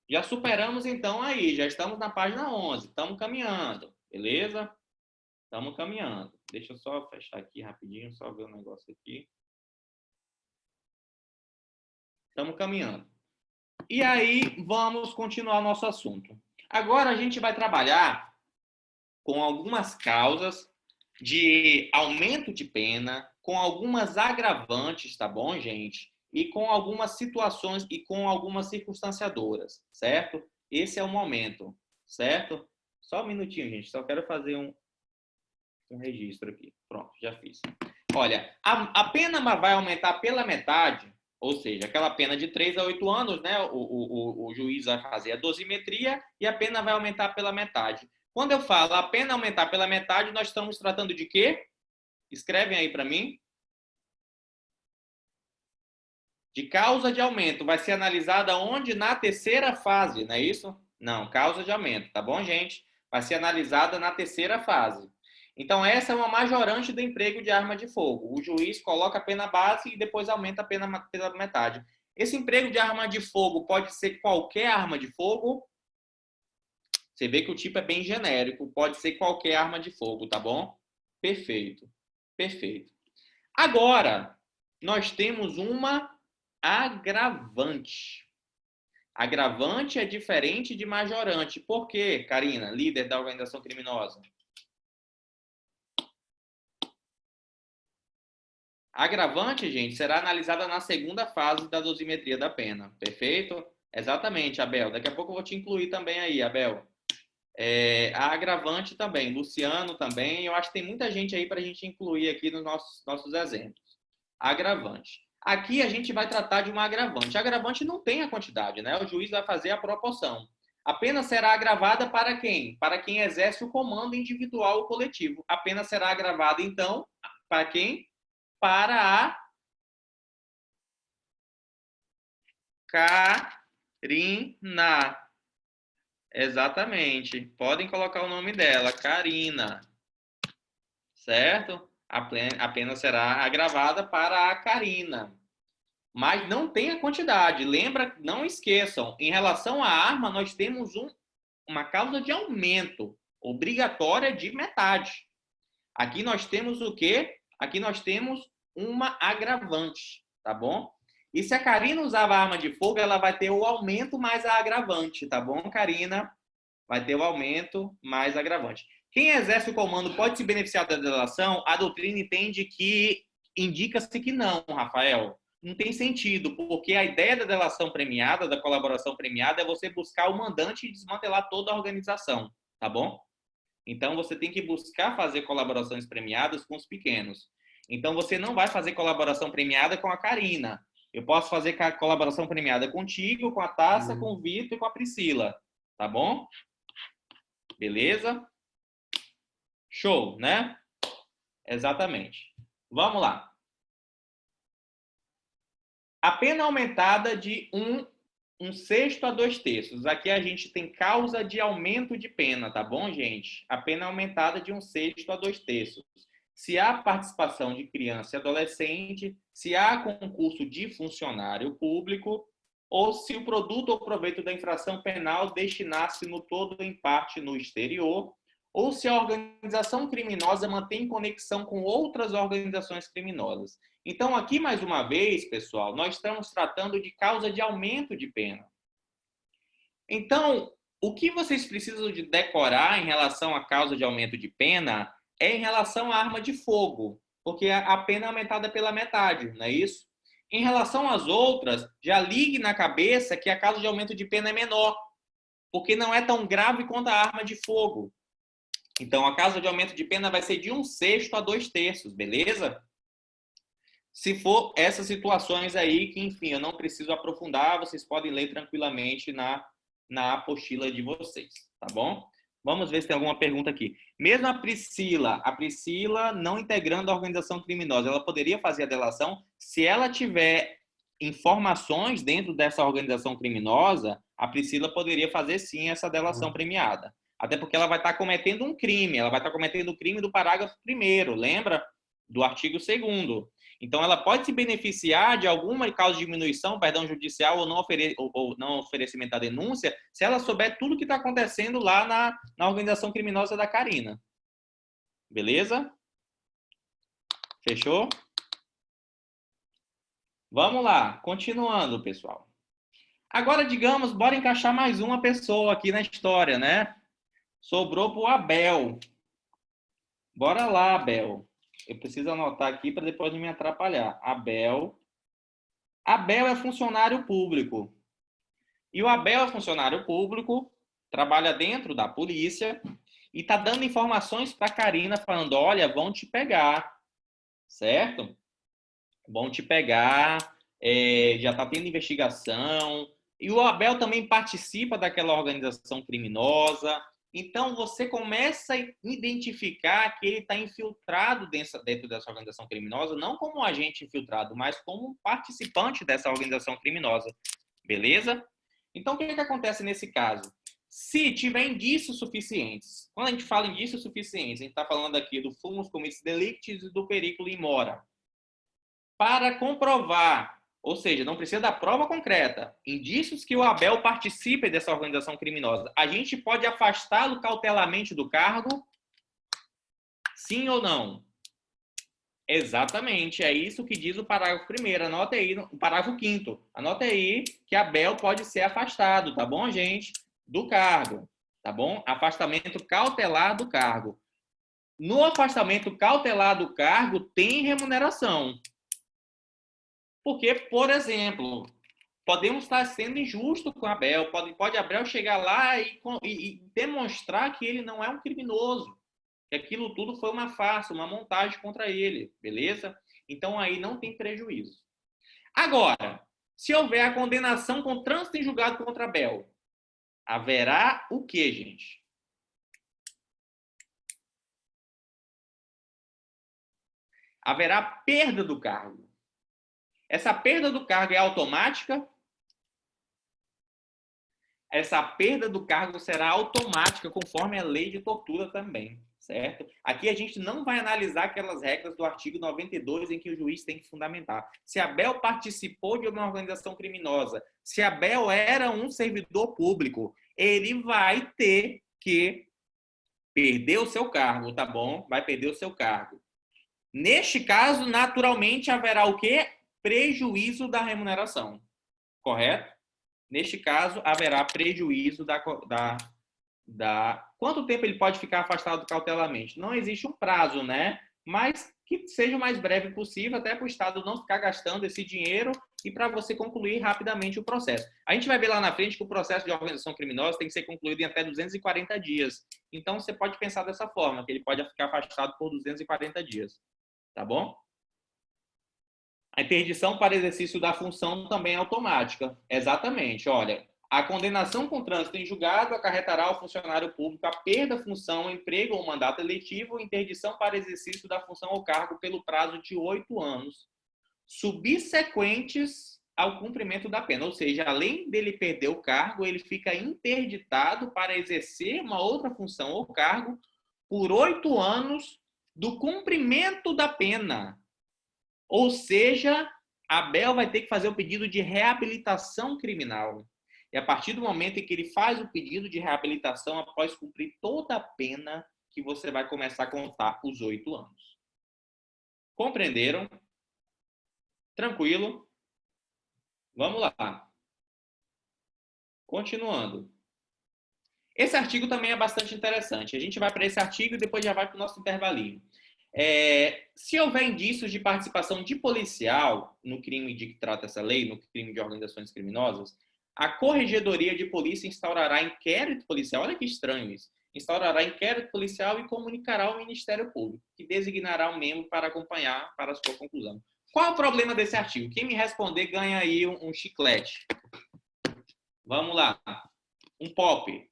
Já superamos, então, aí. Já estamos na página 11. Estamos caminhando. Beleza? Estamos caminhando. Deixa eu só fechar aqui rapidinho, só ver um negócio aqui. Estamos caminhando. E aí, vamos continuar nosso assunto. Agora, a gente vai trabalhar com algumas causas de aumento de pena, com algumas agravantes, tá bom, gente? E com algumas situações e com algumas circunstanciadoras, certo? Esse é o momento, certo? Só um minutinho, gente. Só quero fazer um registro aqui. Pronto, já fiz. Olha, a pena vai aumentar pela metade, ou seja, aquela pena de 3 a 8 anos, né? O juiz vai fazer a dosimetria e a pena vai aumentar pela metade. Quando eu falo a pena aumentar pela metade, nós estamos tratando de quê? Escrevem aí para mim. De causa de aumento. Vai ser analisada onde? Na terceira fase, não é isso? Não, causa de aumento, tá bom, gente? Vai ser analisada na terceira fase. Então, essa é uma majorante do emprego de arma de fogo. O juiz coloca a pena base e depois aumenta a pena pela metade. Esse emprego de arma de fogo pode ser qualquer arma de fogo. Você vê que o tipo é bem genérico. Pode ser qualquer arma de fogo, tá bom? Perfeito. Perfeito. Agora, nós temos uma agravante. Agravante é diferente de majorante. Por quê, Karina, líder da organização criminosa? Agravante, gente, será analisada na segunda fase da dosimetria da pena. Perfeito? Exatamente, Abel. Daqui a pouco eu vou te incluir também aí, Abel. A agravante também, Luciano também. Eu acho que tem muita gente aí para a gente incluir aqui nos nossos exemplos. Agravante. Aqui a gente vai tratar de uma agravante. A agravante não tem a quantidade, né? O juiz vai fazer a proporção. A pena será agravada para quem? Para quem exerce o comando individual ou coletivo. A pena será agravada, então, para quem? Para a Karina. Exatamente. Podem colocar o nome dela, Karina. Certo? A pena será agravada para a Karina. Mas não tem a quantidade. Lembra, não esqueçam, em relação à arma, nós temos uma causa de aumento obrigatória de metade. Aqui nós temos o quê? Aqui nós temos uma agravante, tá bom? E se a Karina usava a arma de fogo, ela vai ter o aumento mais a agravante, tá bom, Karina? Vai ter o aumento mais agravante. Quem exerce o comando pode se beneficiar da delação? A doutrina entende que indica-se que não, Rafael. Não tem sentido, porque a ideia da delação premiada, da colaboração premiada, é você buscar o mandante e desmantelar toda a organização, tá bom? Então, você tem que buscar fazer colaborações premiadas com os pequenos. Então, você não vai fazer colaboração premiada com a Karina. Eu posso fazer colaboração premiada contigo, com a Tassa, com o Vitor e com a Priscila, tá bom? Beleza? Show, né? Exatamente. Vamos lá. A pena aumentada de 1/6 a 2/3. Aqui a gente tem causa de aumento de pena, tá bom, gente? A pena aumentada de 1/6 a 2/3. Se há participação de criança e adolescente, se há concurso de funcionário público, ou se o produto ou proveito da infração penal destinasse no todo ou em parte no exterior, ou se a organização criminosa mantém conexão com outras organizações criminosas. Então, aqui, mais uma vez, pessoal, nós estamos tratando de causa de aumento de pena. Então, o que vocês precisam de decorar em relação à causa de aumento de pena é em relação à arma de fogo, porque a pena é aumentada pela metade, não é isso? Em relação às outras, já ligue na cabeça que a causa de aumento de pena é menor, porque não é tão grave quanto a arma de fogo. Então, a causa de aumento de pena vai ser de 1/6 a 2/3, beleza? Se for essas situações aí que, enfim, eu não preciso aprofundar, vocês podem ler tranquilamente na apostila de vocês, tá bom? Vamos ver se tem alguma pergunta aqui. Mesmo a Priscila não integrando a organização criminosa, ela poderia fazer a delação? Se ela tiver informações dentro dessa organização criminosa, a Priscila poderia fazer sim essa delação premiada. Até porque ela vai estar cometendo um crime, ela vai estar cometendo o crime do parágrafo 1º, lembra? Do artigo 2º. Então, ela pode se beneficiar de alguma causa de diminuição, perdão judicial ou não oferecimento da denúncia, se ela souber tudo o que está acontecendo lá na organização criminosa da Karina. Beleza? Fechou? Vamos lá, continuando, pessoal. Agora, digamos, bora encaixar mais uma pessoa aqui na história, né? Sobrou para o Abel. Bora lá, Abel. Eu preciso anotar aqui para depois não me atrapalhar. Abel é funcionário público. E o Abel é funcionário público, trabalha dentro da polícia e está dando informações para a Karina, falando, olha, vão te pegar, certo? Vão te pegar, já está tendo investigação. E o Abel também participa daquela organização criminosa. Então, você começa a identificar que ele está infiltrado dentro dessa organização criminosa, não como um agente infiltrado, mas como um participante dessa organização criminosa. Beleza? Então, o que acontece nesse caso? Se tiver indícios suficientes, quando a gente fala indícios suficientes, a gente está falando aqui do fumus comitis delictis e do periculo in mora. Para comprovar, ou seja, não precisa da prova concreta, indícios que o Abel participe dessa organização criminosa, a gente pode afastá-lo cautelarmente do cargo? Sim ou não? Exatamente, é isso que diz o parágrafo 1º. Anota aí, o parágrafo 5º. Anota aí que Abel pode ser afastado, tá bom, gente? Do cargo, tá bom? Afastamento cautelar do cargo. No afastamento cautelar do cargo tem remuneração. Porque, por exemplo, podemos estar sendo injusto com Abel, pode Abel chegar lá e demonstrar que ele não é um criminoso, que aquilo tudo foi uma farsa, uma montagem contra ele, beleza? Então aí não tem prejuízo. Agora, se houver a condenação com trânsito em julgado contra Abel, haverá o quê, gente? Haverá perda do cargo. Essa perda do cargo é automática? Essa perda do cargo será automática, conforme a lei de tortura também, certo? Aqui a gente não vai analisar aquelas regras do artigo 92 em que o juiz tem que fundamentar. Se Abel participou de uma organização criminosa, se Abel era um servidor público, ele vai ter que perder o seu cargo, tá bom? Vai perder o seu cargo. Neste caso, naturalmente, haverá o quê? Prejuízo da remuneração, correto? Neste caso, haverá prejuízo Quanto tempo ele pode ficar afastado cautelarmente? Não existe um prazo, né? Mas que seja o mais breve possível, até para o Estado não ficar gastando esse dinheiro e para você concluir rapidamente o processo. A gente vai ver lá na frente que o processo de organização criminosa tem que ser concluído em até 240 dias. Então, você pode pensar dessa forma, que ele pode ficar afastado por 240 dias. Tá bom? A interdição para exercício da função também é automática. Exatamente. Olha, a condenação com trânsito em julgado acarretará ao funcionário público a perda da função, emprego ou mandato eletivo ou interdição para exercício da função ou cargo pelo prazo de 8 anos, subsequentes ao cumprimento da pena. Ou seja, além dele perder o cargo, ele fica interditado para exercer uma outra função ou cargo por 8 anos do cumprimento da pena. Ou seja, Abel vai ter que fazer o pedido de reabilitação criminal. E a partir do momento em que ele faz o pedido de reabilitação, após cumprir toda a pena, que você vai começar a contar os 8 anos. Compreenderam? Tranquilo? Vamos lá. Continuando. Esse artigo também é bastante interessante. A gente vai para esse artigo e depois já vai para o nosso intervalinho. Se houver indícios de participação de policial no crime de que trata essa lei, no crime de organizações criminosas, a Corregedoria de Polícia instaurará inquérito policial, olha que estranho isso, instaurará inquérito policial e comunicará ao Ministério Público, que designará um membro para acompanhar para a sua conclusão. Qual é o problema desse artigo? Quem me responder ganha aí um chiclete. Vamos lá. Um pop.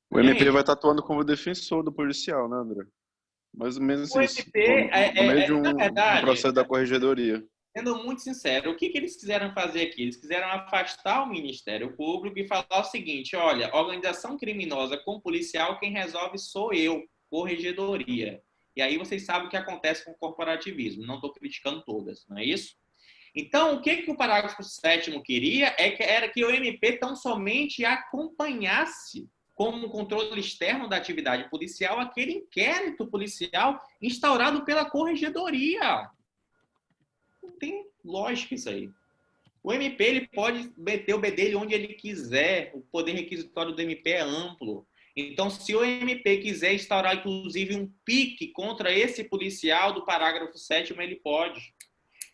O MP vai estar atuando como defensor do policial, né, André? Mais ou menos O isso. MP, No meio de na verdade, um processo da corregedoria. Sendo muito sincero, o que eles quiseram fazer aqui? Eles quiseram afastar o Ministério Público e falar o seguinte, olha, organização criminosa com policial, quem resolve sou eu, corregedoria. E aí vocês sabem o que acontece com o corporativismo. Não estou criticando todas, não é isso? Então, o que o parágrafo 7º queria era que o MP tão somente acompanhasse como controle externo da atividade policial aquele inquérito policial instaurado pela corregedoria. Não tem lógica isso aí. O MP ele pode meter o bedelho onde ele quiser, o poder requisitório do MP é amplo. Então, se o MP quiser instaurar, inclusive, um pique contra esse policial do parágrafo 7º, ele pode.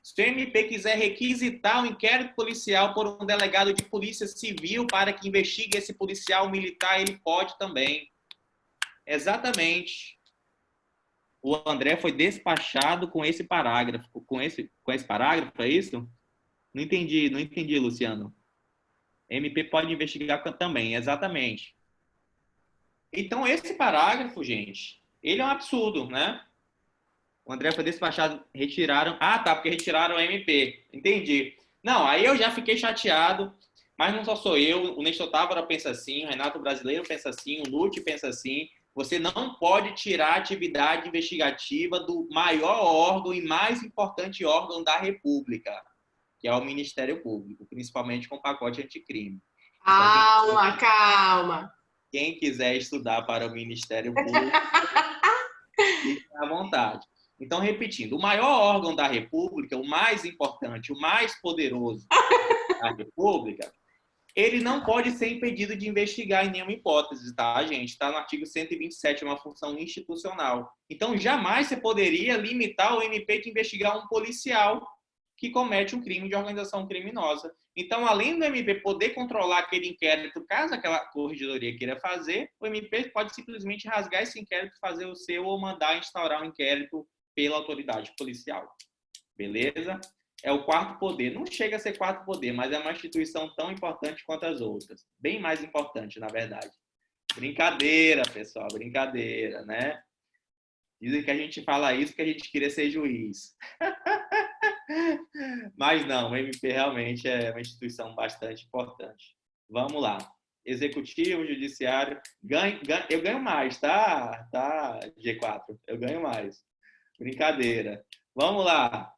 Se o MP quiser requisitar um inquérito policial por um delegado de polícia civil para que investigue esse policial militar, ele pode também. Exatamente. O André foi despachado com esse parágrafo. Com esse parágrafo, é isso? Não entendi, Luciano. MP pode investigar também, exatamente. Então, esse parágrafo, gente, ele é um absurdo, né? O André foi despachado, retiraram... Ah, tá, porque retiraram o MP. Entendi. Não, aí eu já fiquei chateado, mas não só sou eu, o Nestor Távora pensa assim, o Renato Brasileiro pensa assim, o Lute pensa assim. Você não pode tirar a atividade investigativa do maior órgão e mais importante órgão da República, que é o Ministério Público, principalmente com o pacote anticrime. Calma, calma. Quem quiser estudar para o Ministério Público, fique à vontade. Então, repetindo, o maior órgão da República, o mais importante, o mais poderoso da República, ele não pode ser impedido de investigar em nenhuma hipótese, tá, gente? Está no artigo 127, é uma função institucional. Então, jamais você poderia limitar o MP de investigar um policial que comete um crime de organização criminosa. Então, além do MP poder controlar aquele inquérito, caso aquela corregedoria queira fazer, o MP pode simplesmente rasgar esse inquérito, fazer o seu ou mandar instaurar um inquérito pela autoridade policial. Beleza? É o quarto poder. Não chega a ser quarto poder, mas é uma instituição tão importante quanto as outras. Bem mais importante, na verdade. Brincadeira, pessoal, brincadeira, né? Dizem que a gente fala isso porque a gente queria ser juiz. Mas não, o MP realmente é uma instituição bastante importante. Vamos lá. Executivo, judiciário. Eu ganho mais, tá? Tá, G4. Eu ganho mais. Brincadeira. Vamos lá.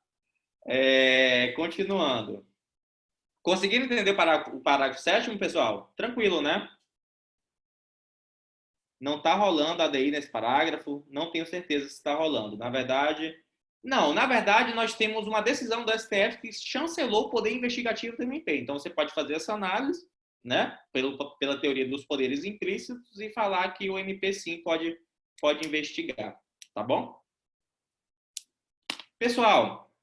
Continuando. Conseguiram entender o parágrafo 7º, pessoal? Tranquilo, né? Não está rolando a ADI nesse parágrafo. Não tenho certeza se está rolando. Na verdade, nós temos uma decisão do STF que chancelou o poder investigativo do MP. Então, você pode fazer essa análise, né? Pela teoria dos poderes implícitos e falar que o MP, sim, pode investigar. Tá bom? Pessoal,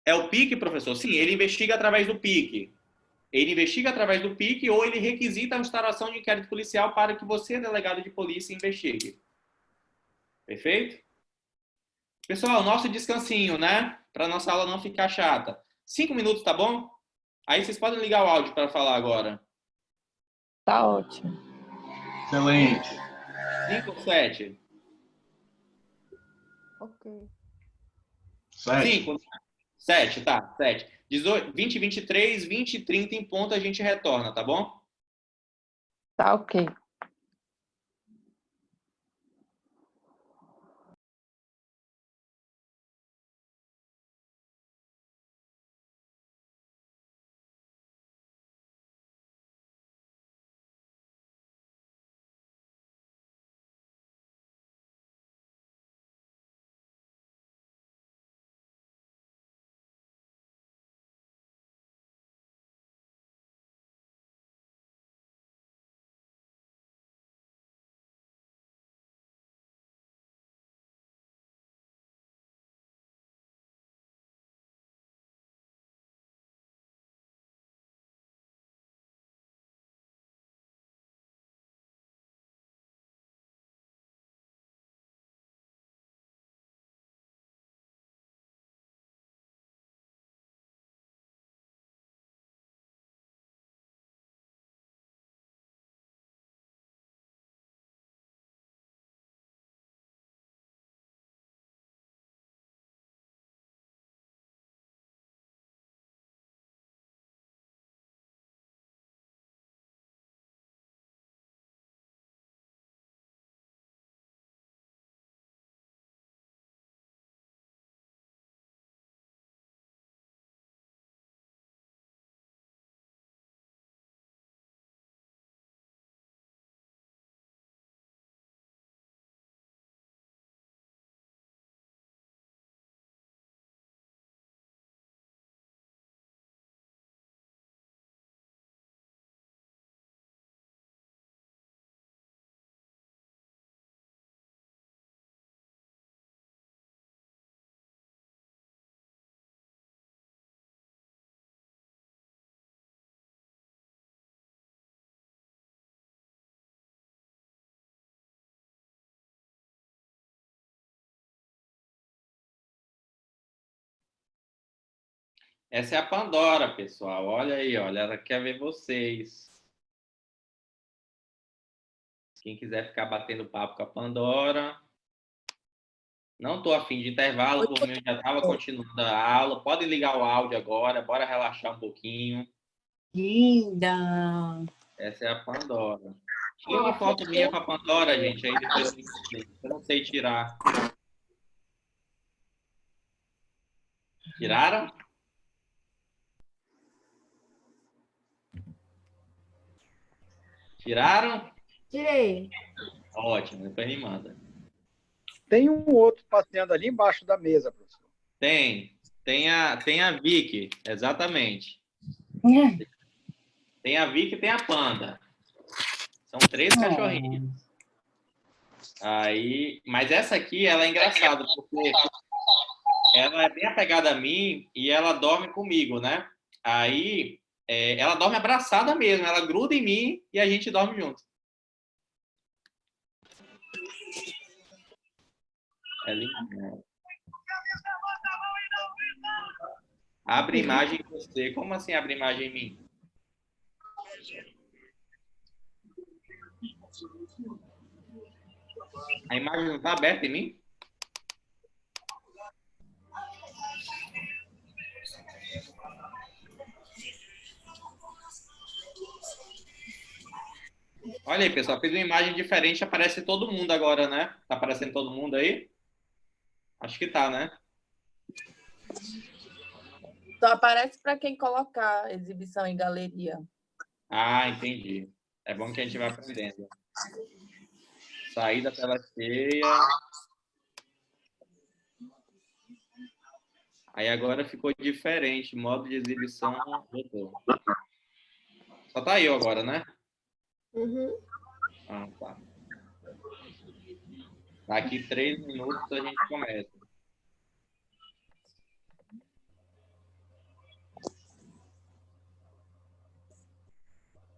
é o PIC, professor? Sim, ele investiga através do PIC. Ele investiga através do PIC ou ele requisita a instauração de inquérito policial para que você, delegado de polícia, investigue. Perfeito? Pessoal, nosso descansinho, né? Para nossa aula não ficar chata. 5 minutos, tá bom? Aí vocês podem ligar o áudio para falar agora. Tá ótimo. Excelente. 5 ou 7? Ok. 7. 5, 7, tá, 7. 18, 20, 23, 20 e 30 em ponto a gente retorna, tá bom? Tá ok. Essa é a Pandora, pessoal. Olha aí, olha, ela quer ver vocês. Quem quiser ficar batendo papo com a Pandora. Não estou afim de intervalo, por mim eu já estava continuando a aula. Podem ligar o áudio agora, bora relaxar um pouquinho. Linda! Essa é a Pandora. Tinha uma foto minha com a Pandora, gente, aí depois eu não sei tirar. Tiraram? Tiraram? Tirei. Ótimo, depois me manda. Tem um outro passeando ali embaixo da mesa, professor. Tem a Vicky, exatamente. Tem a Vicky e tem a Panda. São 3 cachorrinhos. Aí, mas essa aqui, ela é engraçada, porque ela é bem apegada a mim e ela dorme comigo, né? Aí, ela dorme abraçada mesmo, ela gruda em mim e a gente dorme junto. É lindo. Abre imagem em você. Como assim abre imagem em mim? A imagem não está aberta em mim? Olha aí, pessoal. Fiz uma imagem diferente. Aparece todo mundo agora, né? Tá aparecendo todo mundo aí? Acho que tá, né? Só aparece para quem colocar exibição em galeria. Ah, entendi. É bom que a gente vai aprendendo. Sair da tela cheia. Aí agora ficou diferente. Modo de exibição. Voltou. Só tá eu agora, né? Uhum. Ah, tá. Daqui 3 minutos a gente começa.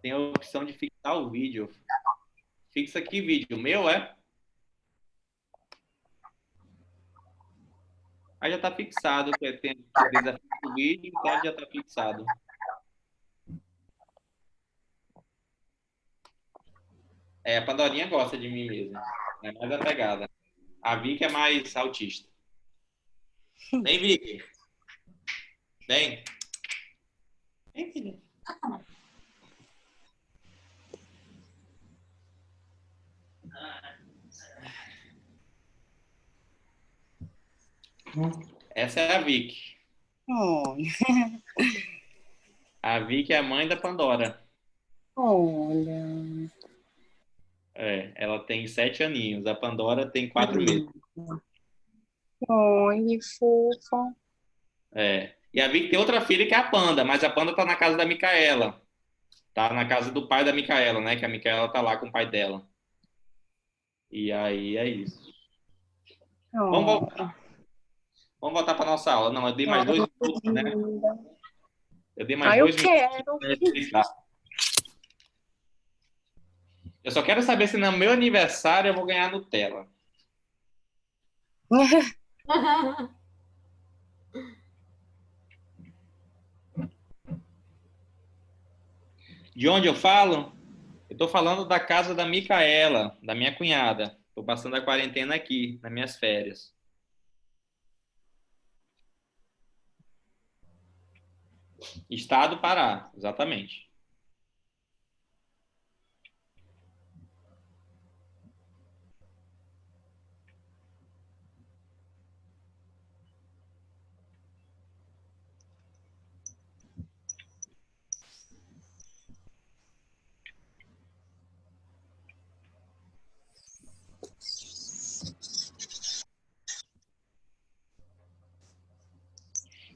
Tem a opção de fixar o vídeo. Fixa aqui vídeo. Meu, é? Aí já está fixado. Tem desafio do vídeo, então já está fixado. A Pandorinha gosta de mim mesmo. É mais apegada. A Vicky é mais autista. Vem, Vicky. Vem. Vem, filha. Essa é a Vicky. Oh, A Vicky é a mãe da Pandora. olha. Ela tem 7 aninhos. A Pandora tem 4 meses. Oi, fofa. E a Vicky tem outra filha que é a Panda, mas a Panda tá na casa da Micaela. Tá na casa do pai da Micaela, né? Que a Micaela tá lá com o pai dela. E aí é isso. Vamos Oh, voltar. Vamos voltar para nossa aula. Não, eu dei mais 2 minutos, né? Eu dei mais ai, eu 2 minutos quero. para explicar. Eu só quero saber se no meu aniversário eu vou ganhar Nutella. De onde eu falo? Eu tô falando da casa da Micaela, da minha cunhada. Tô passando a quarentena aqui, nas minhas férias. Estado Pará, exatamente.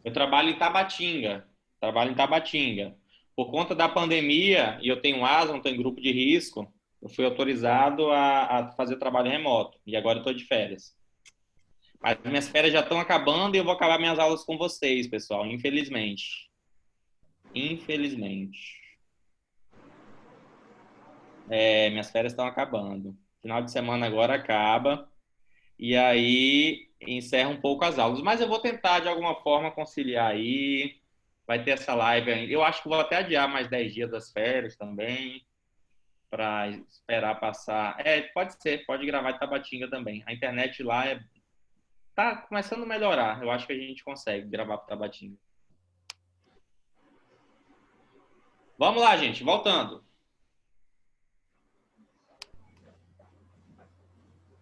Eu trabalho em Tabatinga. Trabalho em Tabatinga. Por conta da pandemia, e eu tenho asma, não tenho grupo de risco, eu fui autorizado a fazer trabalho remoto. E agora eu estou de férias. Mas minhas férias já estão acabando e eu vou acabar minhas aulas com vocês, pessoal. Infelizmente. Infelizmente. Minhas férias estão acabando. Final de semana agora acaba. E aí encerra um pouco as aulas. Mas eu vou tentar, de alguma forma, conciliar aí. Vai ter essa live ainda. Eu acho que vou até adiar mais 10 dias das férias também, para esperar passar. Pode ser, pode gravar de Tabatinga também. A internet lá tá começando a melhorar. Eu acho que a gente consegue gravar para Tabatinga. Vamos lá, gente, voltando.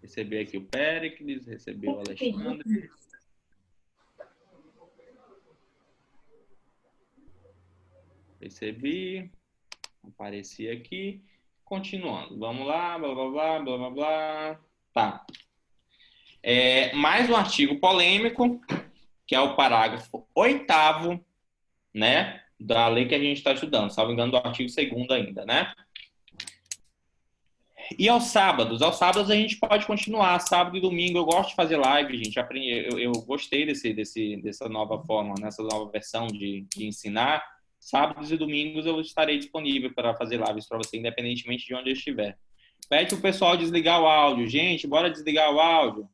Receber aqui o Péricles, receber o Alexandre. Recebi. Apareci aqui. Continuando. Vamos lá, blá, blá, blá, blá, blá, blá. Tá. Mais um artigo polêmico, que é o parágrafo 8º, né, da lei que a gente está estudando, salvo engano, do artigo 2º ainda, né? E aos sábados a gente pode continuar, sábado e domingo. Eu gosto de fazer live, gente. Eu gostei dessa nova forma, nessa nova versão de ensinar. Sábados e domingos eu estarei disponível para fazer lives para você, independentemente de onde eu estiver. Pede para o pessoal desligar o áudio. Gente, bora desligar o áudio.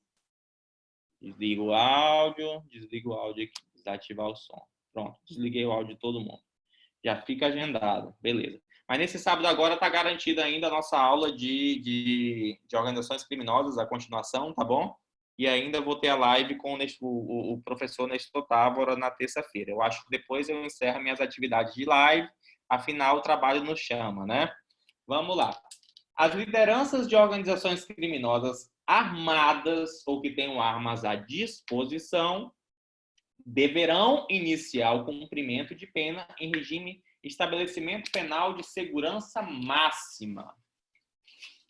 Desliga o áudio aqui, desativar o som. Pronto, desliguei o áudio de todo mundo. Já fica agendado, beleza. Mas nesse sábado agora está garantida ainda a nossa aula de organizações criminosas, a continuação, tá bom? E ainda vou ter a live com o professor Nestor Távora na terça-feira. Eu acho que depois eu encerro minhas atividades de live, afinal o trabalho nos chama, né? Vamos lá. As lideranças de organizações criminosas armadas ou que tenham armas à disposição deverão iniciar o cumprimento de pena em regime estabelecimento penal de segurança máxima.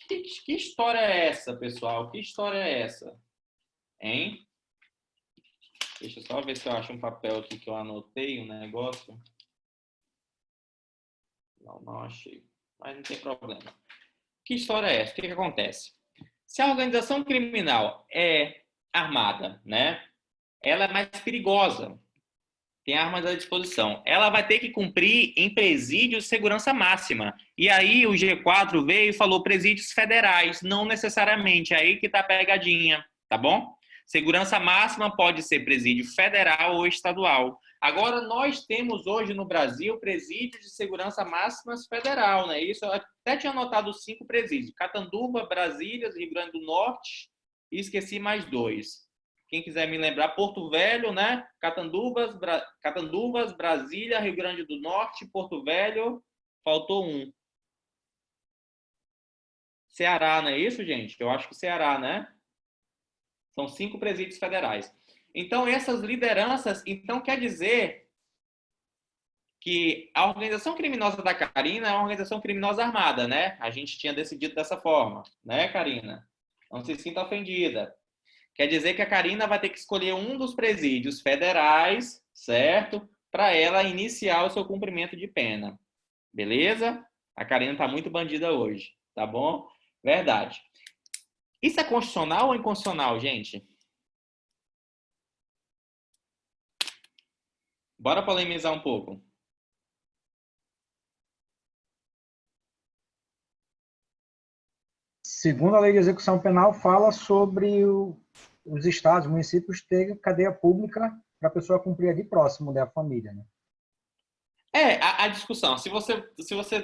Que história é essa, pessoal? Que história é essa? Hein? Deixa eu só ver se eu acho um papel aqui que eu anotei um negócio. Não achei. Mas não tem problema. Que história é essa? O que acontece? Se a organização criminal é armada, né? Ela é mais perigosa. Tem armas à disposição. Ela vai ter que cumprir em presídios de segurança máxima. E aí o G4 veio e falou presídios federais, não necessariamente. Aí que tá a pegadinha, tá bom? Segurança máxima pode ser presídio federal ou estadual. Agora, nós temos hoje no Brasil presídios de segurança máxima federal, né? Isso, eu até tinha anotado 5 presídios. Catanduva, Brasília, Rio Grande do Norte, e esqueci mais 2. Quem quiser me lembrar, Porto Velho, né? Catanduvas, Brasília, Rio Grande do Norte, Porto Velho, faltou um. Ceará, não é isso, gente? Eu acho que Ceará, né? São 5 presídios federais. Então, essas lideranças, então quer dizer que a organização criminosa da Karina é uma organização criminosa armada, né? A gente tinha decidido dessa forma, né, Karina? Não se sinta ofendida. Quer dizer que a Karina vai ter que escolher um dos presídios federais, certo? Para ela iniciar o seu cumprimento de pena. Beleza? A Karina tá muito bandida hoje, tá bom? Verdade. Isso é constitucional ou inconstitucional, gente? Bora polemizar um pouco. Segundo a lei de execução penal, fala sobre os estados, os municípios terem cadeia pública para a pessoa cumprir ali próximo da família, né? A discussão. Se você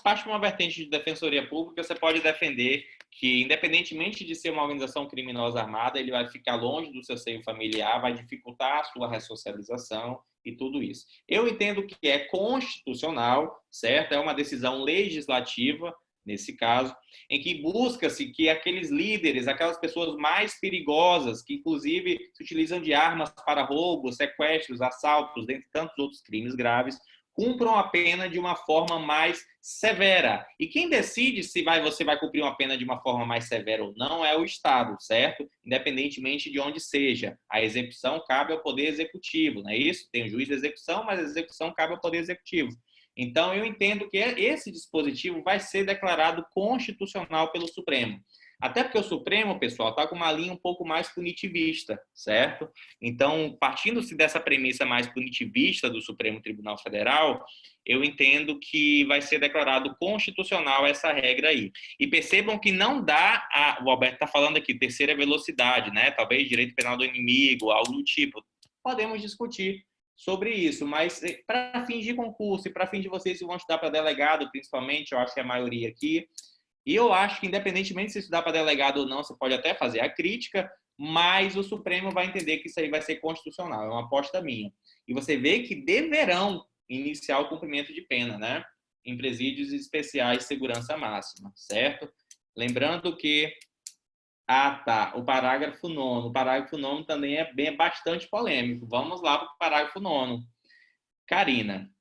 parte de uma vertente de defensoria pública, você pode defender que, independentemente de ser uma organização criminosa armada, ele vai ficar longe do seu seio familiar, vai dificultar a sua ressocialização e tudo isso. Eu entendo que é constitucional, certo? É uma decisão legislativa, nesse caso, em que busca-se que aqueles líderes, aquelas pessoas mais perigosas, que inclusive se utilizam de armas para roubos, sequestros, assaltos, dentre tantos outros crimes graves, cumpram a pena de uma forma mais severa. E quem decide se você vai cumprir uma pena de uma forma mais severa ou não é o Estado, certo? Independentemente de onde seja. A execução cabe ao Poder Executivo, não é isso? Tem o juiz de execução, mas a execução cabe ao Poder Executivo. Então, eu entendo que esse dispositivo vai ser declarado constitucional pelo Supremo. Até porque o Supremo, pessoal, está com uma linha um pouco mais punitivista, certo? Então, partindo-se dessa premissa mais punitivista do Supremo Tribunal Federal, eu entendo que vai ser declarado constitucional essa regra aí. E percebam que não dá, o Alberto está falando aqui, terceira velocidade, né? Talvez direito penal do inimigo, algo do tipo. Podemos discutir sobre isso, mas para fins de concurso e para fins de vocês que vão estudar para delegado, principalmente, eu acho que é a maioria aqui, e eu acho que, independentemente de se estudar para delegado ou não, você pode até fazer a crítica, mas o Supremo vai entender que isso aí vai ser constitucional. É uma aposta minha. E você vê que deverão iniciar o cumprimento de pena, né? Em presídios especiais de segurança máxima, certo? Lembrando que... o parágrafo 9º. O parágrafo 9º também é bastante polêmico. Vamos lá para o parágrafo 9º. Karina,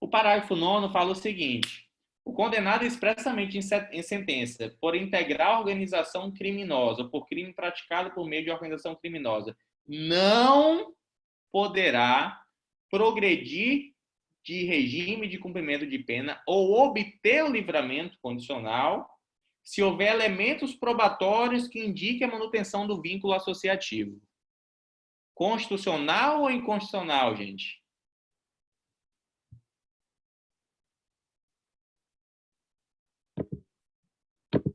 o parágrafo 9º fala o seguinte: O condenado expressamente em sentença por integrar organização criminosa ou por crime praticado por meio de organização criminosa não poderá progredir de regime de cumprimento de pena ou obter o livramento condicional se houver elementos probatórios que indiquem a manutenção do vínculo associativo. Constitucional ou inconstitucional, gente?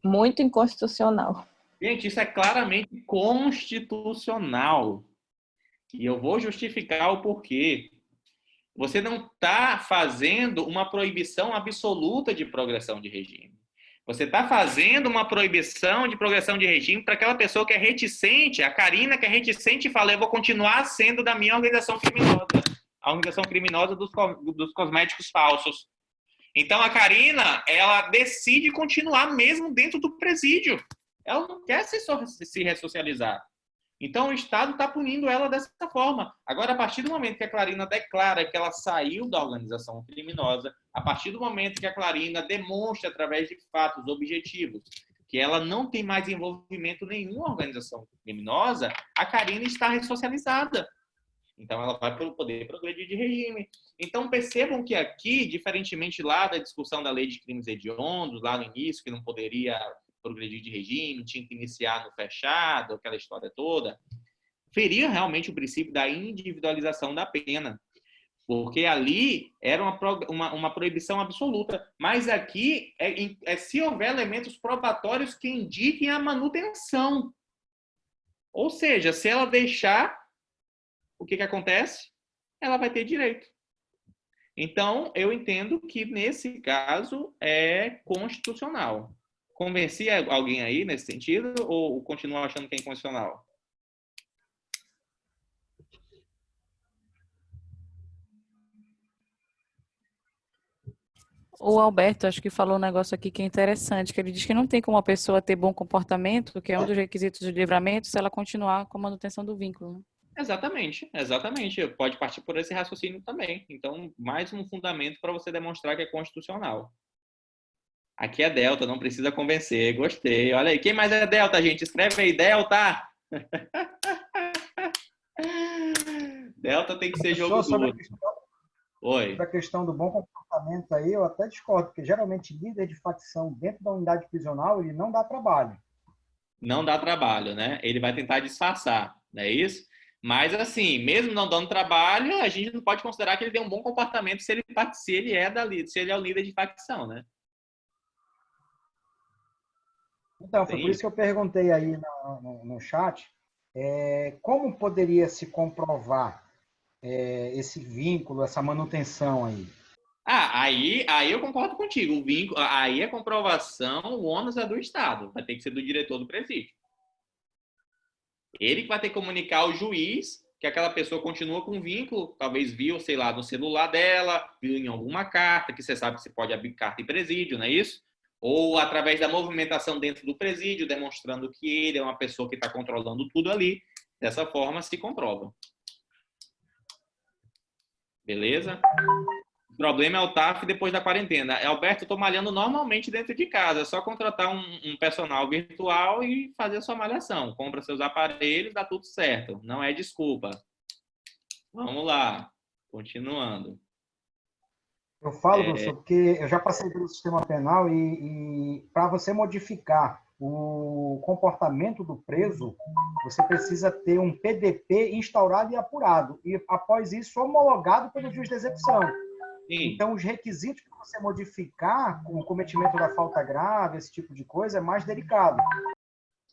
Muito inconstitucional. Gente, isso é claramente constitucional. E eu vou justificar o porquê. Você não está fazendo uma proibição absoluta de progressão de regime. Você está fazendo uma proibição de progressão de regime para aquela pessoa que é reticente, a Karina que é reticente e fala, eu vou continuar sendo da minha organização criminosa, a organização criminosa dos cosméticos falsos. Então, a Karina, ela decide continuar mesmo dentro do presídio. Ela não quer se ressocializar. Então, o Estado está punindo ela dessa forma. Agora, a partir do momento que a Karina declara que ela saiu da organização criminosa, a partir do momento que a Karina demonstra, através de fatos objetivos, que ela não tem mais envolvimento nenhum na organização criminosa, a Karina está ressocializada. Então, ela vai poder progredir de regime. Então, percebam que aqui, diferentemente lá da discussão da lei de crimes hediondos, lá no início, que não poderia progredir de regime, tinha que iniciar no fechado, aquela história toda, feria realmente o princípio da individualização da pena. Porque ali era uma proibição absoluta. Mas aqui é se houver elementos probatórios que indiquem a manutenção. Ou seja, se ela deixar, o que acontece? Ela vai ter direito. Então, eu entendo que, nesse caso, é constitucional. Convenci alguém aí nesse sentido ou continua achando que é inconstitucional? O Alberto, acho que falou um negócio aqui que é interessante, que ele diz que não tem como a pessoa ter bom comportamento, que é um dos requisitos de livramento, se ela continuar com a manutenção do vínculo, né? Exatamente, exatamente. Pode partir por esse raciocínio também. Então, mais um fundamento para você demonstrar que é constitucional. Aqui é Delta, não precisa convencer. Gostei. Olha aí. Quem mais é Delta, gente? Escreve aí, Delta. Delta tem que ser jogo duro. Oi. Sobre a questão do bom comportamento aí, eu até discordo, porque geralmente líder de facção dentro da unidade prisional, ele não dá trabalho. Não dá trabalho, né? Ele vai tentar disfarçar, não é isso? Mas, assim, mesmo não dando trabalho, a gente não pode considerar que ele tem um bom comportamento se ele é o líder de facção, né? Então, foi por isso que eu perguntei aí no chat, como poderia se comprovar esse vínculo, essa manutenção aí? Aí eu concordo contigo. O vínculo, aí a comprovação, o ônus é do Estado. Vai ter que ser do diretor do presídio. Ele que vai ter que comunicar ao juiz que aquela pessoa continua com vínculo, talvez viu, sei lá, no celular dela, viu em alguma carta, que você sabe que você pode abrir carta em presídio, não é isso? Ou através da movimentação dentro do presídio, demonstrando que ele é uma pessoa que está controlando tudo ali. Dessa forma, se comprova. Beleza? O problema é o TAF depois da quarentena. Alberto, eu estou malhando normalmente dentro de casa. É só contratar um personal virtual e fazer a sua malhação. Compra seus aparelhos, dá tudo certo. Não é desculpa. Vamos lá. Continuando. Eu falo, professor, porque eu já passei pelo sistema penal e para você modificar o comportamento do preso, você precisa ter um PDP instaurado e apurado. E, após isso, homologado pelo juiz de execução. Sim. Então, os requisitos para você modificar com o cometimento da falta grave, esse tipo de coisa, é mais delicado.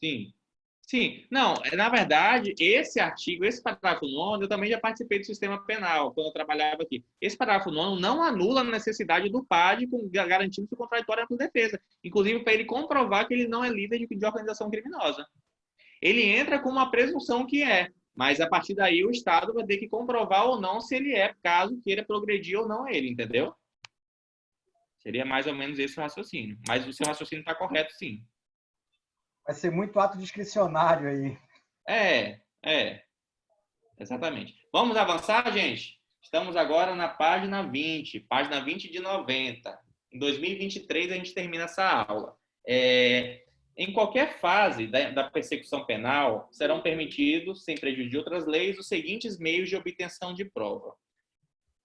Sim. Sim. Não, na verdade, esse artigo, esse parágrafo 9, eu também já participei do sistema penal, quando eu trabalhava aqui. Esse parágrafo 9 não anula a necessidade do PAD garantindo o contraditório por defesa. Inclusive, para ele comprovar que ele não é líder de organização criminosa. Ele entra com uma presunção que é, mas a partir daí o Estado vai ter que comprovar ou não se ele é, caso queira progredir ou não ele, entendeu? Seria mais ou menos esse o raciocínio. Mas o seu raciocínio está correto, sim. Vai ser muito ato discricionário aí. Exatamente. Vamos avançar, gente? Estamos agora na página 20 de 90. Em 2023 a gente termina essa aula. Em qualquer fase da persecução penal, serão permitidos, sem prejuízo de outras leis, os seguintes meios de obtenção de prova.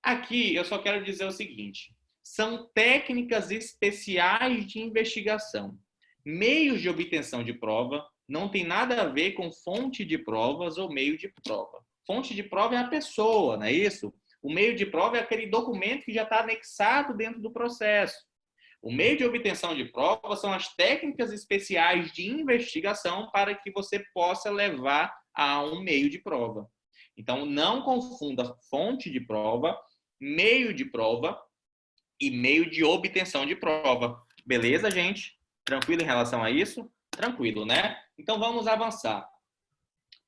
Aqui eu só quero dizer o seguinte: são técnicas especiais de investigação. Meios de obtenção de prova não tem nada a ver com fonte de provas ou meio de prova. Fonte de prova é a pessoa, não é isso? O meio de prova é aquele documento que já está anexado dentro do processo. O meio de obtenção de prova são as técnicas especiais de investigação para que você possa levar a um meio de prova. Então, não confunda fonte de prova, meio de prova e meio de obtenção de prova. Beleza, gente? Tranquilo em relação a isso? Tranquilo, né? Então, vamos avançar.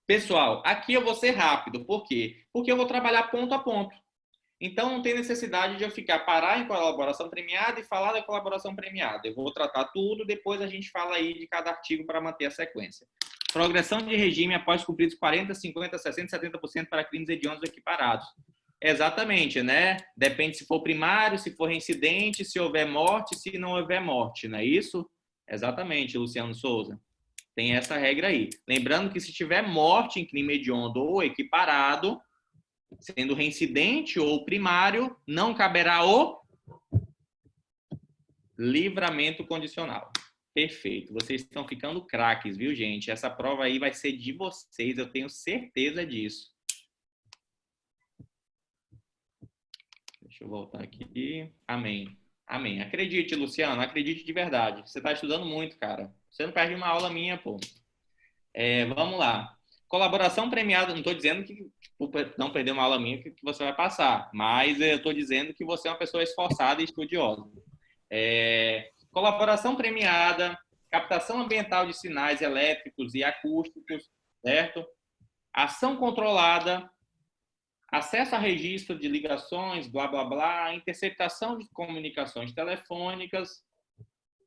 Pessoal, aqui eu vou ser rápido. Por quê? Porque eu vou trabalhar ponto a ponto. Então, não tem necessidade de eu parar em colaboração premiada e falar da colaboração premiada. Eu vou tratar tudo, depois a gente fala aí de cada artigo para manter a sequência. Progressão de regime após cumpridos 40%, 50%, 60%, 70% para crimes hediondos equiparados. Exatamente, né? Depende se for primário, se for reincidente, se houver morte, se não houver morte, não é isso? Exatamente, Luciano Souza. Tem essa regra aí. Lembrando que se tiver morte em crime hediondo ou equiparado, sendo reincidente ou primário, não caberá o livramento condicional. Perfeito. Vocês estão ficando craques, viu, gente? Essa prova aí vai ser de vocês, eu tenho certeza disso. Deixa eu voltar aqui. Amém. Amém. Acredite, Luciano, acredite de verdade. Você está estudando muito, cara. Você não perde uma aula minha, pô. Vamos lá. Colaboração premiada. Não estou dizendo que não perder uma aula minha que você vai passar, mas eu estou dizendo que você é uma pessoa esforçada e estudiosa. Colaboração premiada, captação ambiental de sinais elétricos e acústicos, certo? Ação controlada, acesso a registro de ligações, blá, blá, blá, interceptação de comunicações telefônicas,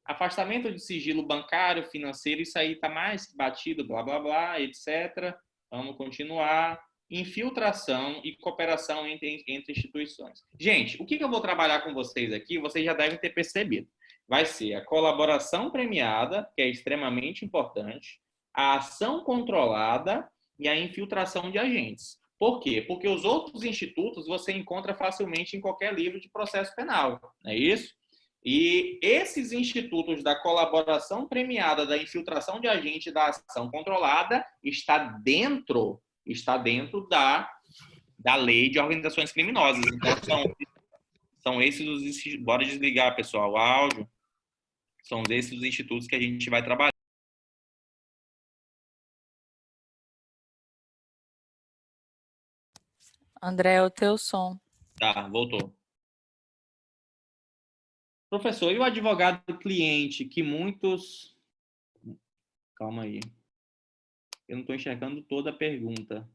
afastamento de sigilo bancário, financeiro, isso aí está mais batido, blá, blá, blá, etc. Vamos continuar. Infiltração e cooperação entre instituições. Gente, o que eu vou trabalhar com vocês aqui, vocês já devem ter percebido. Vai ser a colaboração premiada, que é extremamente importante, a ação controlada e a infiltração de agentes. Por quê? Porque os outros institutos você encontra facilmente em qualquer livro de processo penal, não é isso? E esses institutos da colaboração premiada, da infiltração de agente e da ação controlada está dentro da lei de organizações criminosas. Então, são esses os... Bora desligar, pessoal, o áudio. São esses os institutos que a gente vai trabalhar. André, o teu som. Tá, voltou. Professor, e o advogado do cliente, que muitos... Calma aí. Eu não estou enxergando toda a pergunta.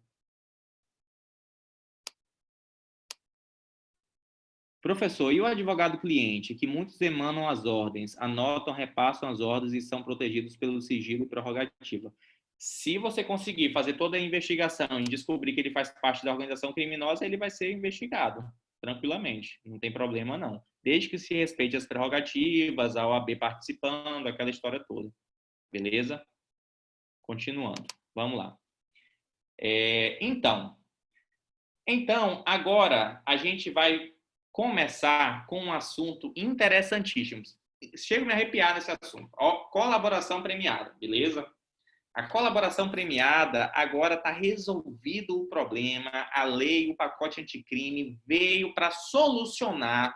Professor, e o advogado cliente, que muitos emanam as ordens, anotam, repassam as ordens e são protegidos pelo sigilo e prerrogativa? Se você conseguir fazer toda a investigação e descobrir que ele faz parte da organização criminosa, ele vai ser investigado, tranquilamente. Não tem problema, não. Desde que se respeite as prerrogativas, a OAB participando, aquela história toda. Beleza? Continuando. Vamos lá. Então, agora a gente vai começar com um assunto interessantíssimo. Chego a me arrepiar nesse assunto. Colaboração premiada, beleza? A colaboração premiada, agora está resolvido o problema, a lei, o pacote anticrime veio para solucionar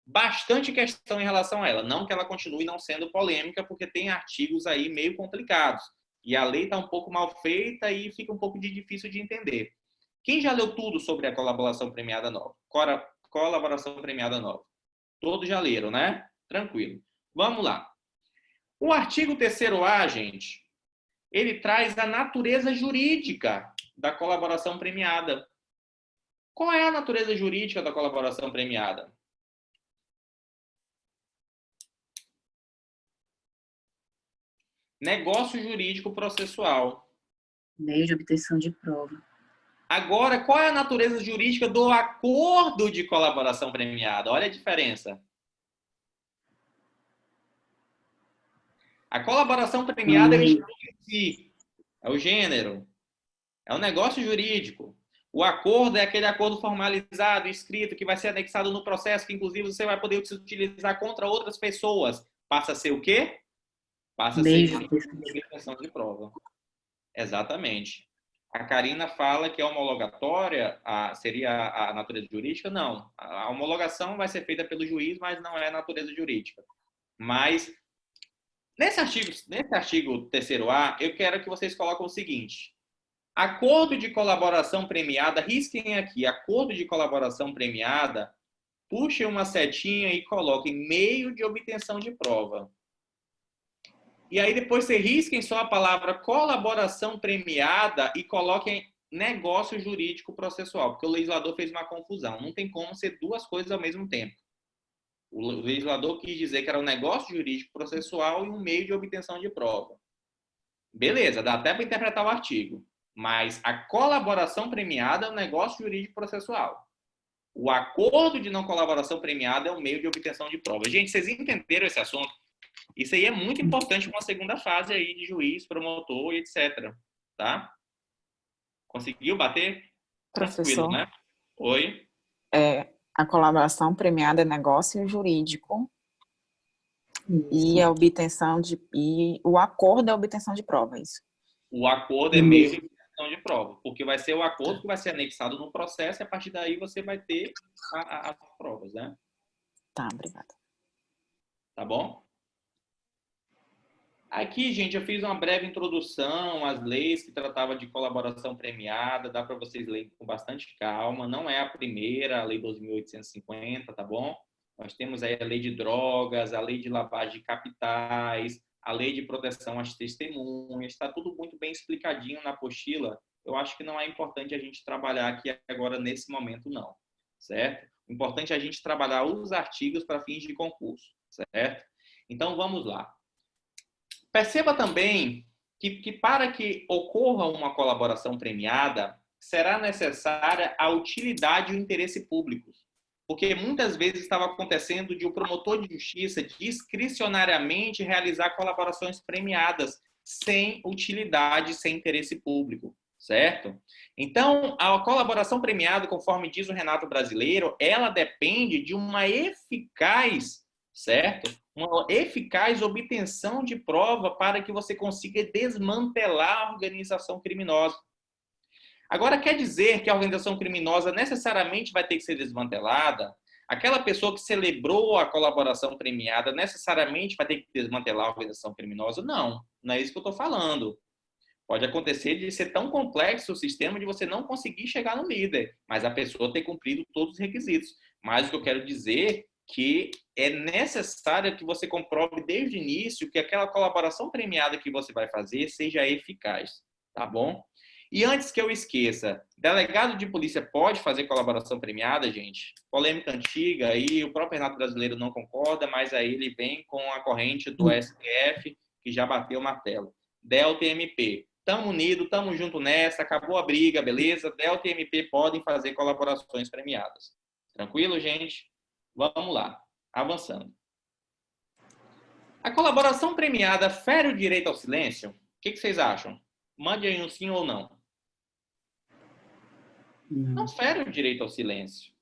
bastante questão em relação a ela. Não que ela continue não sendo polêmica, porque tem artigos aí meio complicados. E a lei está um pouco mal feita e fica um pouco difícil de entender. Quem já leu tudo sobre a colaboração premiada nova? Colaboração premiada nova. Todos já leram, né? Tranquilo. Vamos lá. O artigo 3º-A, gente, ele traz a natureza jurídica da colaboração premiada. Qual é a natureza jurídica da colaboração premiada? Negócio jurídico processual. Meio de obtenção de prova. Agora, qual é a natureza jurídica do acordo de colaboração premiada? Olha a diferença. A colaboração premiada é o instrumento em si, é o gênero, é um negócio jurídico. O acordo é aquele acordo formalizado, escrito, que vai ser anexado no processo, que inclusive você vai poder utilizar contra outras pessoas. Passa a ser o quê? Passa a ser obtenção de prova. Exatamente. A Karina fala que a homologatória seria a natureza jurídica. Não. A homologação vai ser feita pelo juiz, mas não é a natureza jurídica. Mas, nesse artigo 3º-A, eu quero que vocês coloquem o seguinte. Acordo de colaboração premiada, risquem aqui, acordo de colaboração premiada, puxem uma setinha e coloquem meio de obtenção de prova. E aí depois você risquem só a palavra colaboração premiada e coloquem negócio jurídico processual, porque o legislador fez uma confusão. Não tem como ser duas coisas ao mesmo tempo. O legislador quis dizer que era um negócio jurídico processual e um meio de obtenção de prova. Beleza, dá até para interpretar o artigo. Mas a colaboração premiada é um negócio jurídico processual. O acordo de não colaboração premiada é um meio de obtenção de prova. Gente, vocês entenderam esse assunto? Isso aí é muito importante para uma segunda fase aí de juiz, promotor e etc. Tá? Conseguiu bater? Professor, tranquilo, né? Oi? A colaboração premiada é negócio jurídico e a obtenção e o acordo é a obtenção de prova, isso. O acordo é meio de obtenção de prova, porque vai ser o acordo que vai ser anexado no processo e a partir daí você vai ter as provas, né? Tá, obrigada. Tá bom? Aqui, gente, eu fiz uma breve introdução às leis que tratavam de colaboração premiada, dá para vocês lerem com bastante calma. Não é a primeira, a Lei 12.850, tá bom? Nós temos aí a Lei de Drogas, a Lei de Lavagem de Capitais, a Lei de Proteção às Testemunhas, está tudo muito bem explicadinho na apostila. Eu acho que não é importante a gente trabalhar aqui agora nesse momento, não, certo? O importante é a gente trabalhar os artigos para fins de concurso, certo? Então, vamos lá. Perceba também que para que ocorra uma colaboração premiada, será necessária a utilidade e o interesse público. Porque muitas vezes estava acontecendo de o promotor de justiça discricionariamente realizar colaborações premiadas sem utilidade, sem interesse público, certo? Então, a colaboração premiada, conforme diz o Renato Brasileiro, ela depende de uma eficaz, certo? Uma eficaz obtenção de prova para que você consiga desmantelar a organização criminosa. Agora, quer dizer que a organização criminosa necessariamente vai ter que ser desmantelada? Aquela pessoa que celebrou a colaboração premiada necessariamente vai ter que desmantelar a organização criminosa? Não, não é isso que eu estou falando. Pode acontecer de ser tão complexo o sistema de você não conseguir chegar no líder, mas a pessoa ter cumprido todos os requisitos. Mas o que eu quero dizer que é necessário que você comprove desde o início que aquela colaboração premiada que você vai fazer seja eficaz, tá bom? E antes que eu esqueça, delegado de polícia pode fazer colaboração premiada, gente? Polêmica antiga, aí o próprio Renato Brasileiro não concorda, mas aí ele vem com a corrente do STF, que já bateu o martelo. Delta e MP, tamo unido, tamo junto nessa, acabou a briga, beleza? Delta e MP podem fazer colaborações premiadas. Tranquilo, gente? Vamos lá, avançando. A colaboração premiada fere o direito ao silêncio? O que vocês acham? Mande aí um sim ou não. Não fere o direito ao silêncio.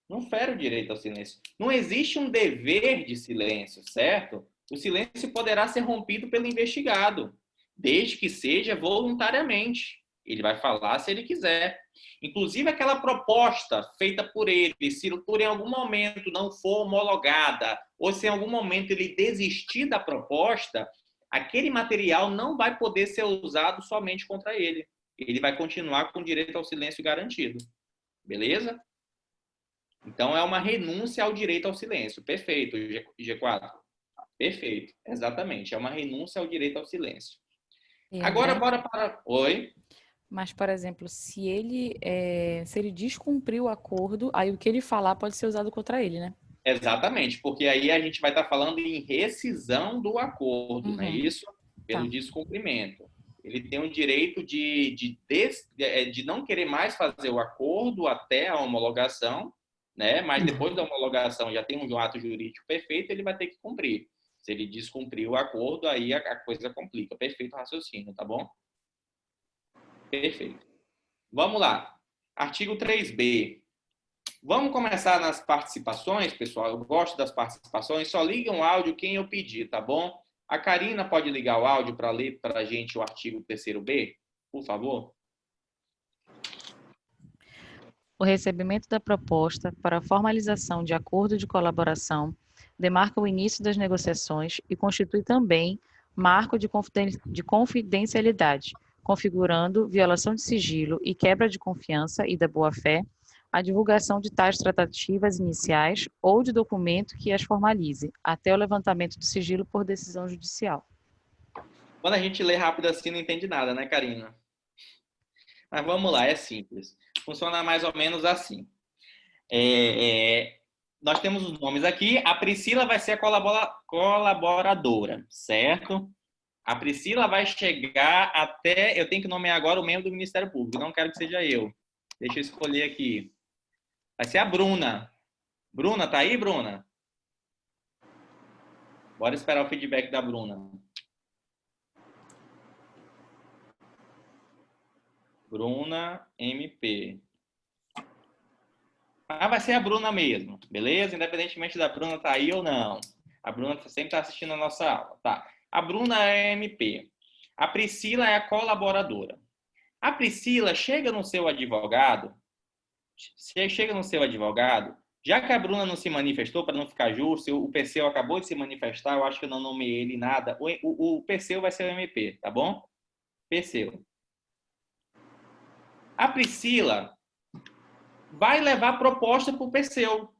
Não fere o direito ao silêncio. Não existe um dever de silêncio, certo? O silêncio poderá ser rompido pelo investigado, desde que seja voluntariamente. Ele vai falar se ele quiser. Inclusive, aquela proposta feita por ele, se por em algum momento não for homologada, ou se em algum momento ele desistir da proposta, aquele material não vai poder ser usado somente contra ele. Ele vai continuar com o direito ao silêncio garantido. Beleza? Então, é uma renúncia ao direito ao silêncio. Perfeito, G4. Perfeito, exatamente. É uma renúncia ao direito ao silêncio. Agora, bora para... Oi? Mas, por exemplo, se ele descumprir o acordo, aí o que ele falar pode ser usado contra ele, né? Exatamente, porque aí a gente vai estar falando em rescisão do acordo, não é isso? Pelo descumprimento. Ele tem o direito de não querer mais fazer o acordo até a homologação, né? Mas depois da homologação já tem um ato jurídico perfeito, ele vai ter que cumprir. Se ele descumprir o acordo, aí a coisa complica. Perfeito o raciocínio, tá bom? Perfeito. Vamos lá. Artigo 3b. Vamos começar nas participações, pessoal. Eu gosto das participações. Só liga o áudio quem eu pedir, tá bom? A Karina pode ligar o áudio para ler para a gente o artigo 3b, por favor? O recebimento da proposta para a formalização de acordo de colaboração demarca o início das negociações e constitui também marco de confidencialidade, configurando violação de sigilo e quebra de confiança e da boa-fé a divulgação de tais tratativas iniciais ou de documento que as formalize, até o levantamento do sigilo por decisão judicial. Quando a gente lê rápido assim, não entende nada, né, Karina? Mas vamos lá, é simples. Funciona mais ou menos assim. Nós temos os nomes aqui. A Priscila vai ser a colaboradora, certo? A Priscila vai chegar até... Eu tenho que nomear agora o membro do Ministério Público. Não quero que seja eu. Deixa eu escolher aqui. Vai ser a Bruna. Bruna, tá aí, Bruna? Bora esperar o feedback da Bruna. Bruna MP. Ah, vai ser a Bruna mesmo, beleza? Independentemente da Bruna tá aí ou não. A Bruna sempre está assistindo a nossa aula, tá? A Bruna é MP. A Priscila é a colaboradora. A Priscila chega no seu advogado, já que a Bruna não se manifestou, para não ficar justo, o PCU acabou de se manifestar, eu acho que eu não nomeei ele nada, o PCU vai ser o MP, tá bom? PCU. A Priscila vai levar a proposta para o PCU.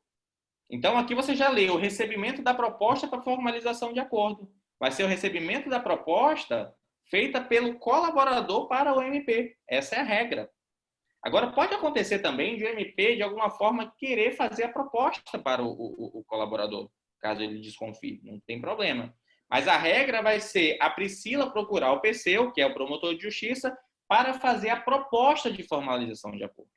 Então, aqui você já leu o recebimento da proposta para formalização de acordo. Vai ser o recebimento da proposta feita pelo colaborador para o MP. Essa é a regra. Agora, pode acontecer também de o MP, de alguma forma, querer fazer a proposta para o colaborador, caso ele desconfie. Não tem problema. Mas a regra vai ser a Priscila procurar o PCU, que é o promotor de justiça, para fazer a proposta de formalização de acordo.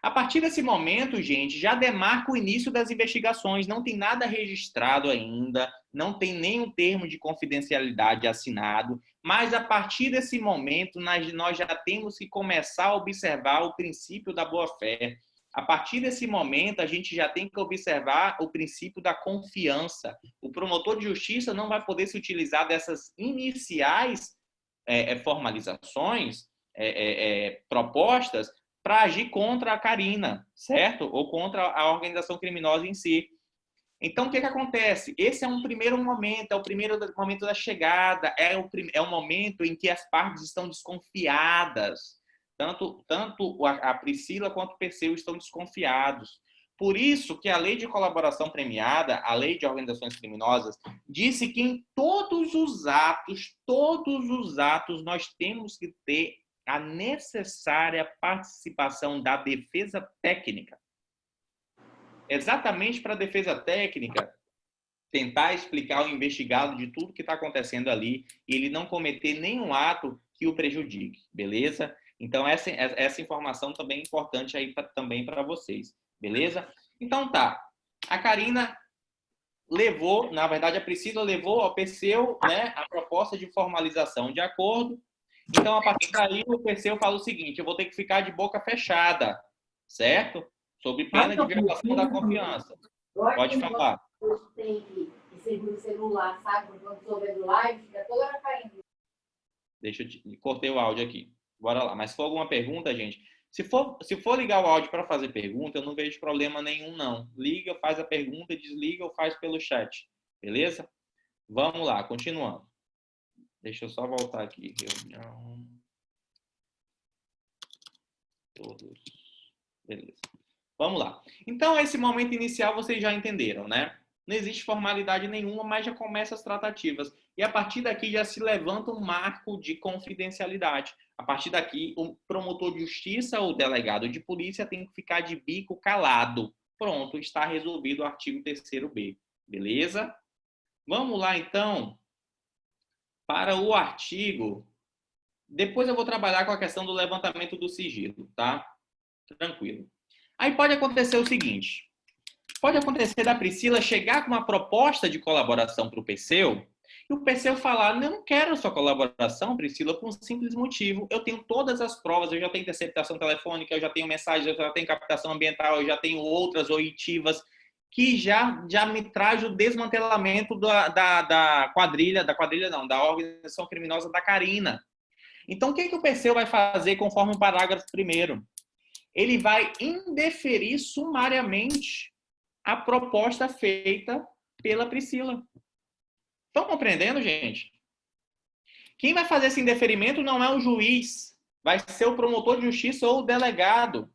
A partir desse momento, gente, já demarca o início das investigações, não tem nada registrado ainda, não tem nenhum termo de confidencialidade assinado, mas a partir desse momento nós já temos que começar a observar o princípio da boa-fé. A partir desse momento, a gente já tem que observar o princípio da confiança. O promotor de justiça não vai poder se utilizar dessas iniciais formalizações, propostas, para agir contra a Karina, certo? Ou contra a organização criminosa em si. Então, o que acontece? Esse é um primeiro momento, é o primeiro momento da chegada, é o momento em que as partes estão desconfiadas. Tanto a Priscila quanto o PCU estão desconfiados. Por isso que a lei de colaboração premiada, a lei de organizações criminosas, disse que em todos os atos, nós temos que ter a necessária participação da defesa técnica. Exatamente para a defesa técnica tentar explicar ao investigado de tudo que está acontecendo ali e ele não cometer nenhum ato que o prejudique, beleza? Então, essa informação também é importante aí também para vocês, beleza? Então, tá. A Karina levou, na verdade, a Priscila levou ao PCU, né, a proposta de formalização de acordo. Então, a partir daí, o PCU fala o seguinte, eu vou ter que ficar de boca fechada, certo? Sob pena de violação da confiança. Pode falar. Tem que segurar o celular, sabe? Quando estou vendo live, fica toda hora caindo. Deixa eu cortei o áudio aqui. Bora lá. Mas se for alguma pergunta, gente, se for ligar o áudio para fazer pergunta, eu não vejo problema nenhum, não. Liga, faz a pergunta, desliga ou faz pelo chat. Beleza? Vamos lá, continuando. Deixa eu só voltar aqui. Reunião. Todos. Beleza. Vamos lá. Então, esse momento inicial vocês já entenderam, né? Não existe formalidade nenhuma, mas já começam as tratativas. E a partir daqui já se levanta um marco de confidencialidade. A partir daqui, o promotor de justiça ou delegado de polícia tem que ficar de bico calado. Pronto, está resolvido o artigo 3º-B. Beleza? Vamos lá, então, para o artigo. Depois eu vou trabalhar com a questão do levantamento do sigilo, tá? Tranquilo. Aí pode acontecer o seguinte. Pode acontecer da Priscila chegar com uma proposta de colaboração para o Perseu e o Perseu falar, não quero a sua colaboração, Priscila, por um simples motivo. Eu tenho todas as provas, eu já tenho interceptação telefônica, eu já tenho mensagens, eu já tenho captação ambiental, eu já tenho outras oitivas que já me traz o desmantelamento da organização criminosa da Carina. Então, o que o Perseu vai fazer conforme o parágrafo 1º? Ele vai indeferir sumariamente a proposta feita pela Priscila. Estão compreendendo, gente? Quem vai fazer esse indeferimento não é o juiz, vai ser o promotor de justiça ou o delegado.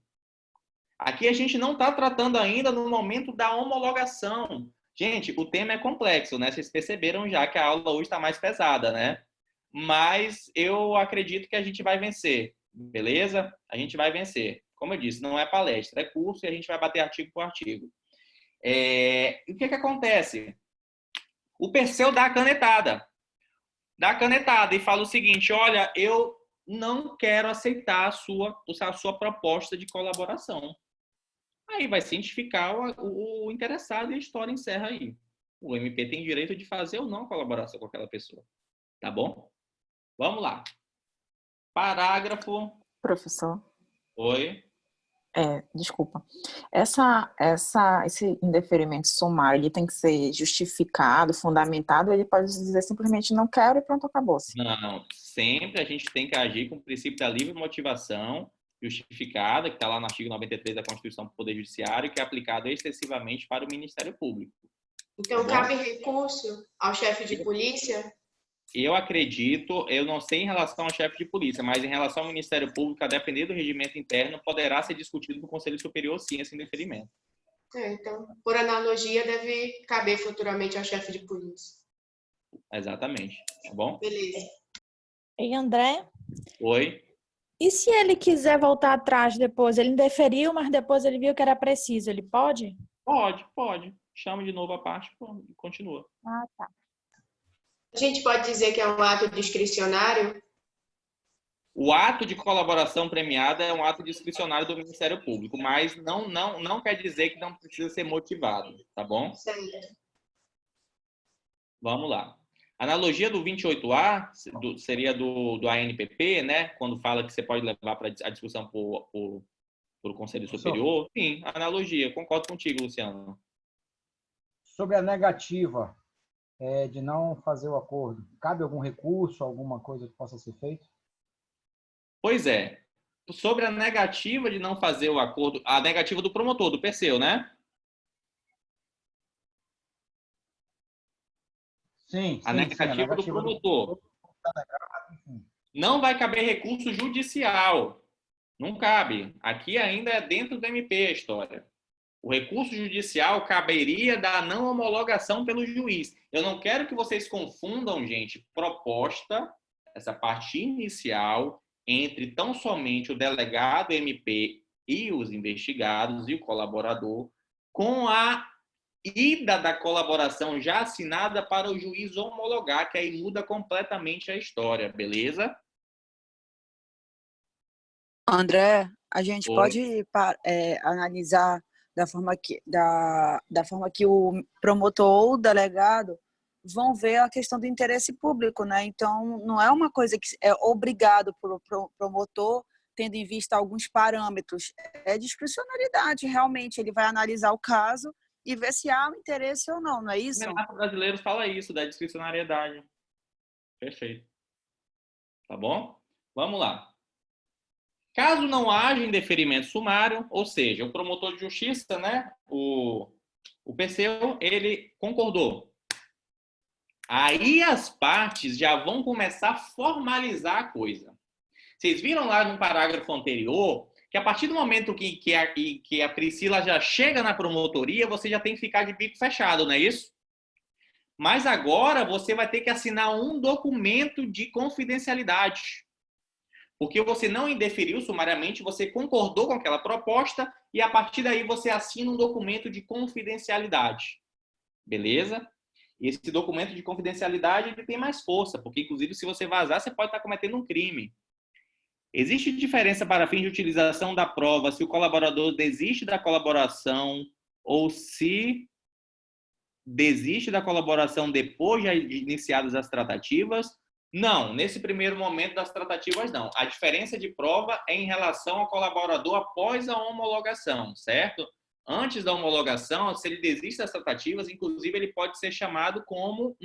Aqui a gente não está tratando ainda no momento da homologação. Gente, o tema é complexo, né? Vocês perceberam já que a aula hoje está mais pesada, né? Mas eu acredito que a gente vai vencer, beleza? A gente vai vencer. Como eu disse, não é palestra, é curso e a gente vai bater artigo por artigo. E o que acontece? O Perseu dá a canetada. Dá a canetada e fala o seguinte, olha, eu não quero aceitar a sua proposta de colaboração. Aí vai cientificar o interessado e a história encerra aí. O MP tem direito de fazer ou não colaboração com aquela pessoa. Tá bom? Vamos lá. Parágrafo. Professor. Oi. Desculpa. Esse indeferimento sumário, ele tem que ser justificado, fundamentado, ou ele pode dizer simplesmente não quero e pronto, acabou-se? Não, sempre a gente tem que agir com o princípio da livre motivação justificada, que está lá no artigo 93 da Constituição do Poder Judiciário, que é aplicado excessivamente para o Ministério Público. Então, cabe recurso ao chefe de polícia? Eu acredito, eu não sei em relação ao chefe de polícia, mas em relação ao Ministério Público, a depender do regimento interno, poderá ser discutido no Conselho Superior, sim, esse indeferimento. Então, por analogia, deve caber futuramente ao chefe de polícia. Exatamente, tá bom? Beleza. E André? Oi? E se ele quiser voltar atrás depois? Ele indeferiu, mas depois ele viu que era preciso. Ele pode? Pode. Chama de novo a parte e continua. Ah, tá. A gente pode dizer que é um ato discricionário? O ato de colaboração premiada é um ato discricionário do Ministério Público, mas não quer dizer que não precisa ser motivado, tá bom? Certo. Vamos lá. Analogia do 28A seria do ANPP, né? Quando fala que você pode levar para a discussão por o Conselho Superior. Sim, analogia. Concordo contigo, Luciano. Sobre a negativa de não fazer o acordo, cabe algum recurso, alguma coisa que possa ser feito? Pois é. Sobre a negativa de não fazer o acordo, a negativa do promotor, do Perseu, né? Sim, a negativa do promotor. Não vai caber recurso judicial. Não cabe. Aqui ainda é dentro do MP a história. O recurso judicial caberia da não homologação pelo juiz. Eu não quero que vocês confundam, gente, proposta, essa parte inicial, entre tão somente o delegado MP e os investigados e o colaborador, com a ida da colaboração já assinada para o juiz homologar, que aí muda completamente a história, beleza? André, a gente pode analisar da forma que o promotor ou o delegado vão ver a questão do interesse público, né? Então, não é uma coisa que é obrigado pelo promotor, tendo em vista alguns parâmetros. É discricionalidade, realmente. Ele vai analisar o caso e ver se há um interesse ou não, não é isso? O Renato Brasileiro fala isso, da discricionariedade. Perfeito. Tá bom? Vamos lá. Caso não haja indeferimento sumário, ou seja, o promotor de justiça, né, o Perseu, ele concordou. Aí as partes já vão começar a formalizar a coisa. Vocês viram lá no parágrafo anterior que a partir do momento que a Priscila já chega na promotoria, você já tem que ficar de bico fechado, não é isso? Mas agora você vai ter que assinar um documento de confidencialidade. Porque você não indeferiu sumariamente, você concordou com aquela proposta e a partir daí você assina um documento de confidencialidade. Beleza? E esse documento de confidencialidade ele tem mais força, porque inclusive se você vazar, você pode estar cometendo um crime. Existe diferença para fins de utilização da prova se o colaborador desiste da colaboração ou se desiste da colaboração depois de iniciadas as tratativas. Não, nesse primeiro momento das tratativas, não. A diferença de prova é em relação ao colaborador após a homologação, certo? Antes da homologação, se ele desiste das tratativas, inclusive ele pode ser chamado como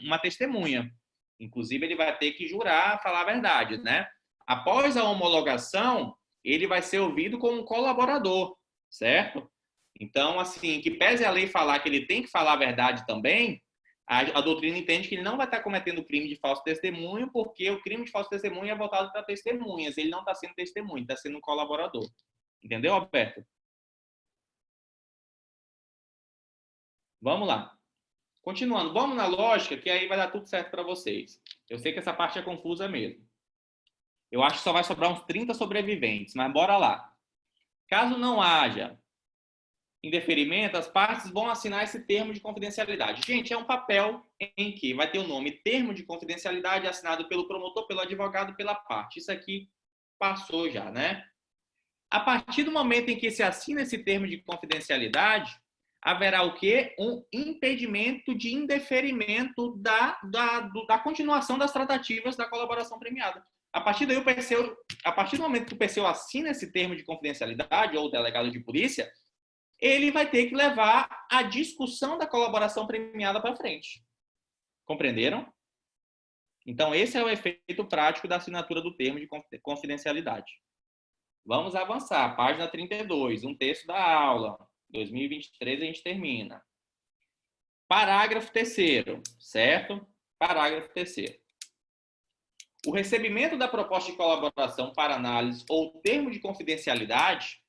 uma testemunha. Inclusive, ele vai ter que jurar, falar a verdade, né? Após a homologação, ele vai ser ouvido como um colaborador, certo? Então, assim, que pese a lei falar que ele tem que falar a verdade também, a doutrina entende que ele não vai estar cometendo crime de falso testemunho, porque o crime de falso testemunho é voltado para testemunhas. Ele não está sendo testemunha, está sendo um colaborador. Entendeu, Alberto? Vamos lá. Continuando, vamos na lógica, que aí vai dar tudo certo para vocês. Eu sei que essa parte é confusa mesmo. Eu acho que só vai sobrar uns 30 sobreviventes, mas bora lá. Caso não haja indeferimento, as partes vão assinar esse termo de confidencialidade. Gente, é um papel em que vai ter o nome termo de confidencialidade assinado pelo promotor, pelo advogado, pela parte. Isso aqui passou já, né? A partir do momento em que se assina esse termo de confidencialidade, haverá o quê? Um impedimento de indeferimento da continuação das tratativas da colaboração premiada. A partir daí, a partir do momento que o PCU assina esse termo de confidencialidade, ou o delegado de polícia, ele vai ter que levar a discussão da colaboração premiada para frente. Compreenderam? Então, esse é o efeito prático da assinatura do termo de confidencialidade. Vamos avançar. Página 32, um texto da aula. 2023 a gente termina. Parágrafo 3º, certo? Parágrafo 3º. O recebimento da proposta de colaboração para análise ou termo de confidencialidade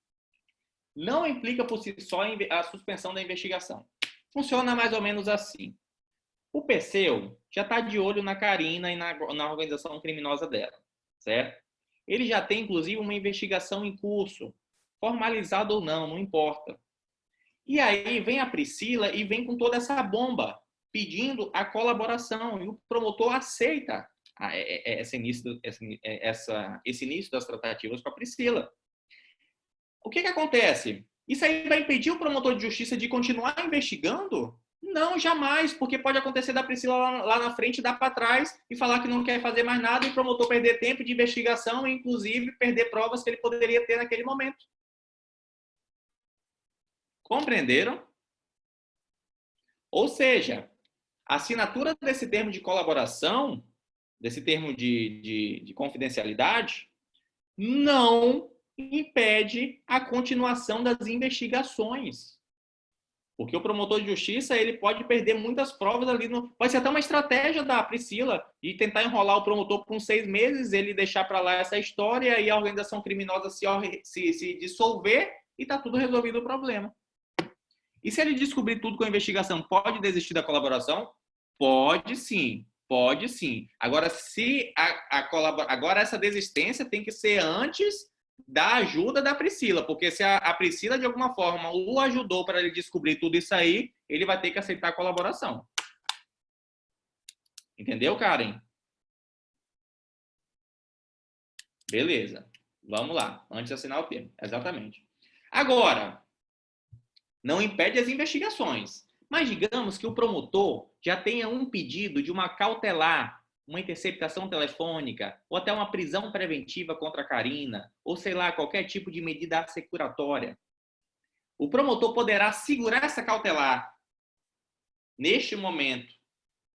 não implica por si só a suspensão da investigação. Funciona mais ou menos assim. O PCU já está de olho na Karina e na organização criminosa dela, certo? Ele já tem, inclusive, uma investigação em curso, formalizada ou não, não importa. E aí vem a Priscila e vem com toda essa bomba, pedindo a colaboração. E o promotor aceita esse início das tratativas com a Priscila. O que acontece? Isso aí vai impedir o promotor de justiça de continuar investigando? Não, jamais, porque pode acontecer da Priscila lá na frente, dar para trás e falar que não quer fazer mais nada e o promotor perder tempo de investigação e, inclusive, perder provas que ele poderia ter naquele momento. Compreenderam? Ou seja, a assinatura desse termo de colaboração, desse termo de confidencialidade, não impede a continuação das investigações. Porque o promotor de justiça, ele pode perder muitas provas ali. Pode ser até uma estratégia da Priscila de tentar enrolar o promotor por 6 meses, ele deixar para lá essa história e a organização criminosa se dissolver e está tudo resolvido o problema. E se ele descobrir tudo com a investigação, pode desistir da colaboração? Pode sim, pode sim. Agora, agora essa desistência tem que ser antes da ajuda da Priscila, porque se a Priscila, de alguma forma, o ajudou para ele descobrir tudo isso aí, ele vai ter que aceitar a colaboração. Entendeu, Karen? Beleza. Vamos lá. Antes de assinar o termo. Exatamente. Agora, não impede as investigações. Mas digamos que o promotor já tenha um pedido de uma cautelar, uma interceptação telefônica, ou até uma prisão preventiva contra a Karina, ou sei lá, qualquer tipo de medida assecuratória. O promotor poderá segurar essa cautelar neste momento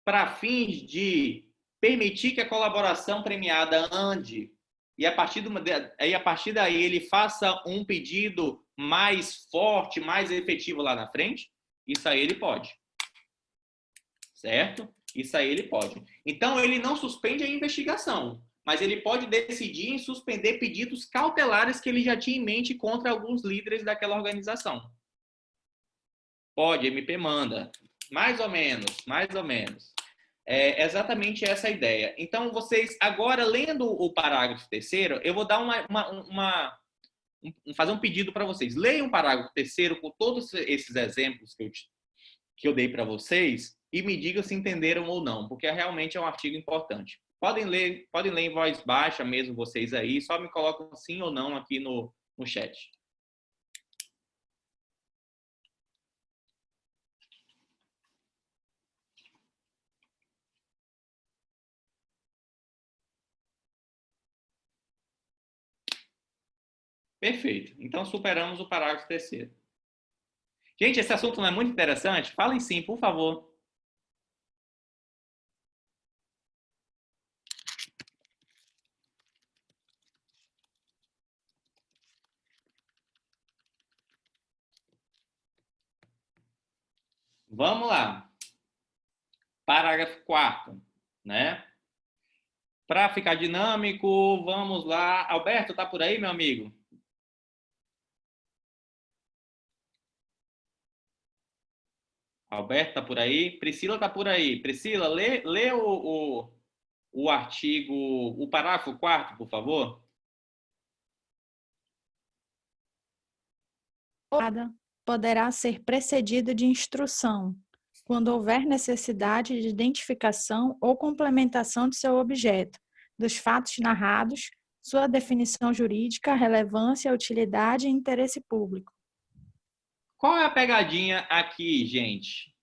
para fins de permitir que a colaboração premiada ande e a partir daí ele faça um pedido mais forte, mais efetivo lá na frente. Isso aí ele pode. Certo? Isso aí ele pode. Então, ele não suspende a investigação, mas ele pode decidir em suspender pedidos cautelares que ele já tinha em mente contra alguns líderes daquela organização. Pode, MP manda. Mais ou menos, mais ou menos. É exatamente essa a ideia. Então, vocês, agora, lendo o parágrafo 3º, eu vou dar fazer um pedido para vocês. Leiam o parágrafo 3º com todos esses exemplos que eu dei para vocês e me digam se entenderam ou não, porque realmente é um artigo importante. Podem ler em voz baixa mesmo vocês aí, só me colocam sim ou não aqui no chat. Perfeito. Então, superamos o parágrafo 3º. Gente, esse assunto não é muito interessante? Falem sim, por favor. Vamos lá. Parágrafo 4º, né? Para ficar dinâmico, vamos lá. Alberto, tá por aí, meu amigo? Alberto tá por aí? Priscila tá por aí. Priscila, lê o artigo, o parágrafo 4º, por favor. Poderá ser precedido de instrução, quando houver necessidade de identificação ou complementação de seu objeto, dos fatos narrados, sua definição jurídica, relevância, utilidade e interesse público. Qual é a pegadinha aqui, gente?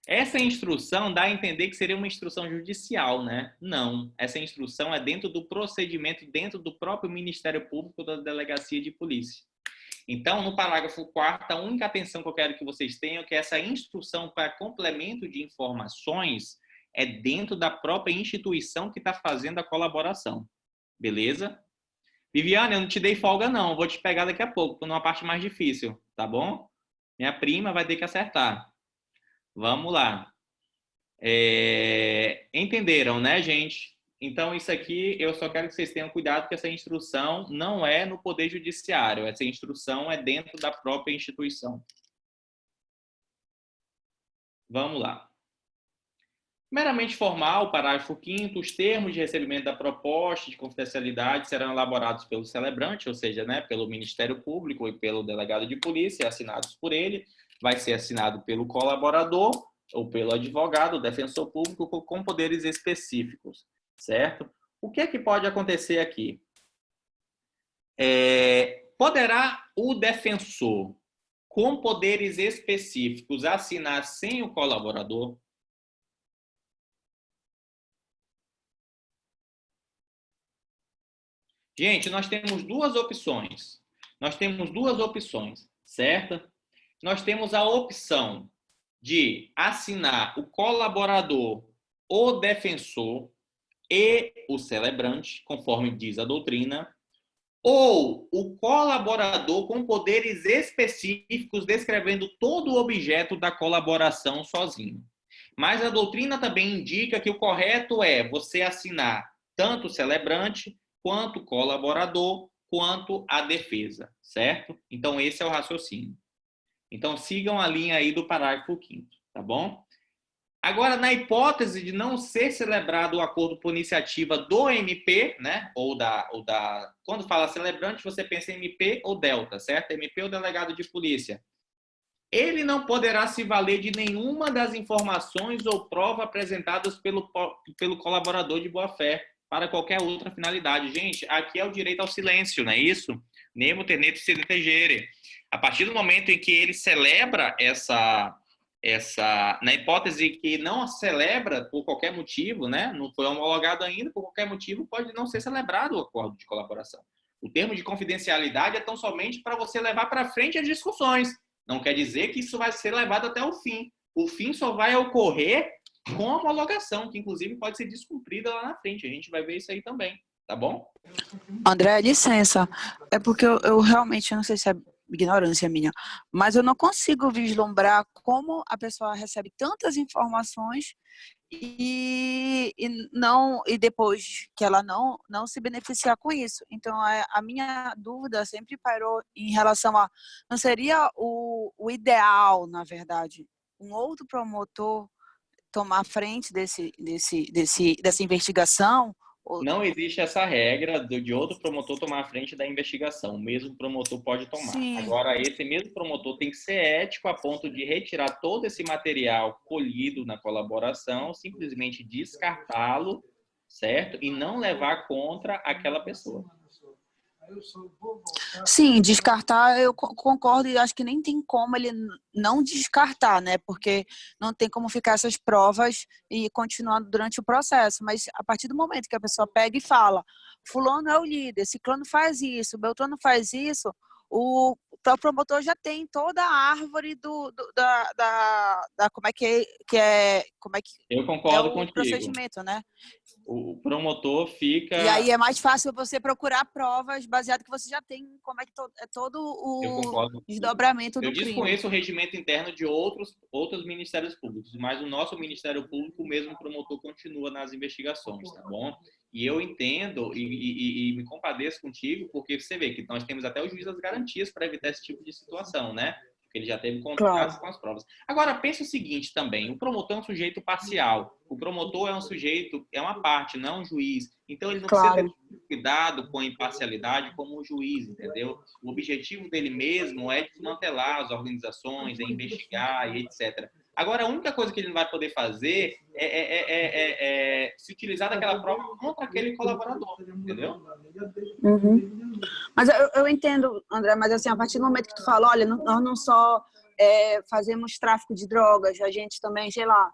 Essa instrução dá a entender que seria uma instrução judicial, né? Não. Essa instrução é dentro do procedimento, dentro do próprio Ministério Público da Delegacia de Polícia. Então, no parágrafo 4º, a única atenção que eu quero que vocês tenham é que essa instrução para complemento de informações é dentro da própria instituição que está fazendo a colaboração. Beleza? Viviane, eu não te dei folga não, vou te pegar daqui a pouco, numa parte mais difícil, tá bom? Minha prima vai ter que acertar. Vamos lá. Entenderam, né, gente? Então, isso aqui, eu só quero que vocês tenham cuidado que essa instrução não é no Poder Judiciário. Essa instrução é dentro da própria instituição. Vamos lá. Meramente formal, parágrafo 5º, os termos de recebimento da proposta de confidencialidade serão elaborados pelo celebrante, ou seja, né, pelo Ministério Público e pelo delegado de polícia, assinados por ele. Vai ser assinado pelo colaborador ou pelo advogado, defensor público, com poderes específicos, certo? O que é que pode acontecer aqui? Poderá o defensor, com poderes específicos, assinar sem o colaborador? Gente, nós temos duas opções. Certo? Nós temos a opção de assinar o colaborador, o defensor e o celebrante, conforme diz a doutrina, ou o colaborador com poderes específicos descrevendo todo o objeto da colaboração sozinho. Mas a doutrina também indica que o correto é você assinar tanto o celebrante, quanto o colaborador, quanto a defesa, certo? Então, esse é o raciocínio. Então, sigam a linha aí do parágrafo 5º, tá bom? Agora, na hipótese de não ser celebrado o acordo por iniciativa do MP, né? Quando fala celebrante, você pensa em MP ou delta, certo? MP ou delegado de polícia. Ele não poderá se valer de nenhuma das informações ou prova apresentadas pelo colaborador de boa-fé para qualquer outra finalidade. Gente, aqui é o direito ao silêncio, não é isso? Nemo tenente se detegere. A partir do momento em que ele celebra na hipótese que não celebra por qualquer motivo, né? Não foi homologado ainda, por qualquer motivo pode não ser celebrado o acordo de colaboração. O termo de confidencialidade é tão somente para você levar para frente as discussões. Não quer dizer que isso vai ser levado até o fim. O fim só vai ocorrer com a homologação, que inclusive pode ser descumprida lá na frente. A gente vai ver isso aí também, tá bom? André, licença. É porque eu realmente não sei se é ignorância minha, mas eu não consigo vislumbrar como a pessoa recebe tantas informações e depois que ela não se beneficiar com isso. Então, a minha dúvida sempre pairou em relação a, não seria o ideal, na verdade, um outro promotor tomar frente dessa investigação? Não existe essa regra de outro promotor tomar a frente da investigação. O mesmo promotor pode tomar. Sim. Agora, esse mesmo promotor tem que ser ético a ponto de retirar todo esse material colhido na colaboração, simplesmente descartá-lo, certo? E não levar contra aquela pessoa. Sim, descartar eu concordo e acho que nem tem como ele não descartar, né? Porque não tem como ficar essas provas e continuar durante o processo. Mas a partir do momento que a pessoa pega e fala, fulano é o líder, ciclano faz isso, beltrano faz isso, o promotor já tem toda a árvore da como é que como é que Eu é concordo o contigo. procedimento, né? O promotor fica... E aí é mais fácil você procurar provas baseado que você já tem como é que é todo Eu o concordo. desdobramento Eu do crime. desconheço o regimento interno de outros ministérios públicos, mas o nosso Ministério Público, mesmo promotor, continua nas investigações, tá bom? E eu entendo e me compadeço contigo, porque você vê que nós temos até o juiz das garantias para evitar esse tipo de situação, né? Porque ele já teve contato com as provas. Agora, pensa o seguinte também, o promotor é um sujeito parcial. O promotor é um sujeito, é uma parte, não é um juiz. Então, ele não precisa ter cuidado com a imparcialidade como um juiz, entendeu? O objetivo dele mesmo é desmantelar as organizações, é investigar e etc. Agora, a única coisa que ele não vai poder fazer é se utilizar daquela prova contra aquele colaborador, entendeu? Uhum. Mas eu entendo, André, mas assim, a partir do momento que tu fala, olha, nós não só fazemos tráfico de drogas, a gente também, sei lá,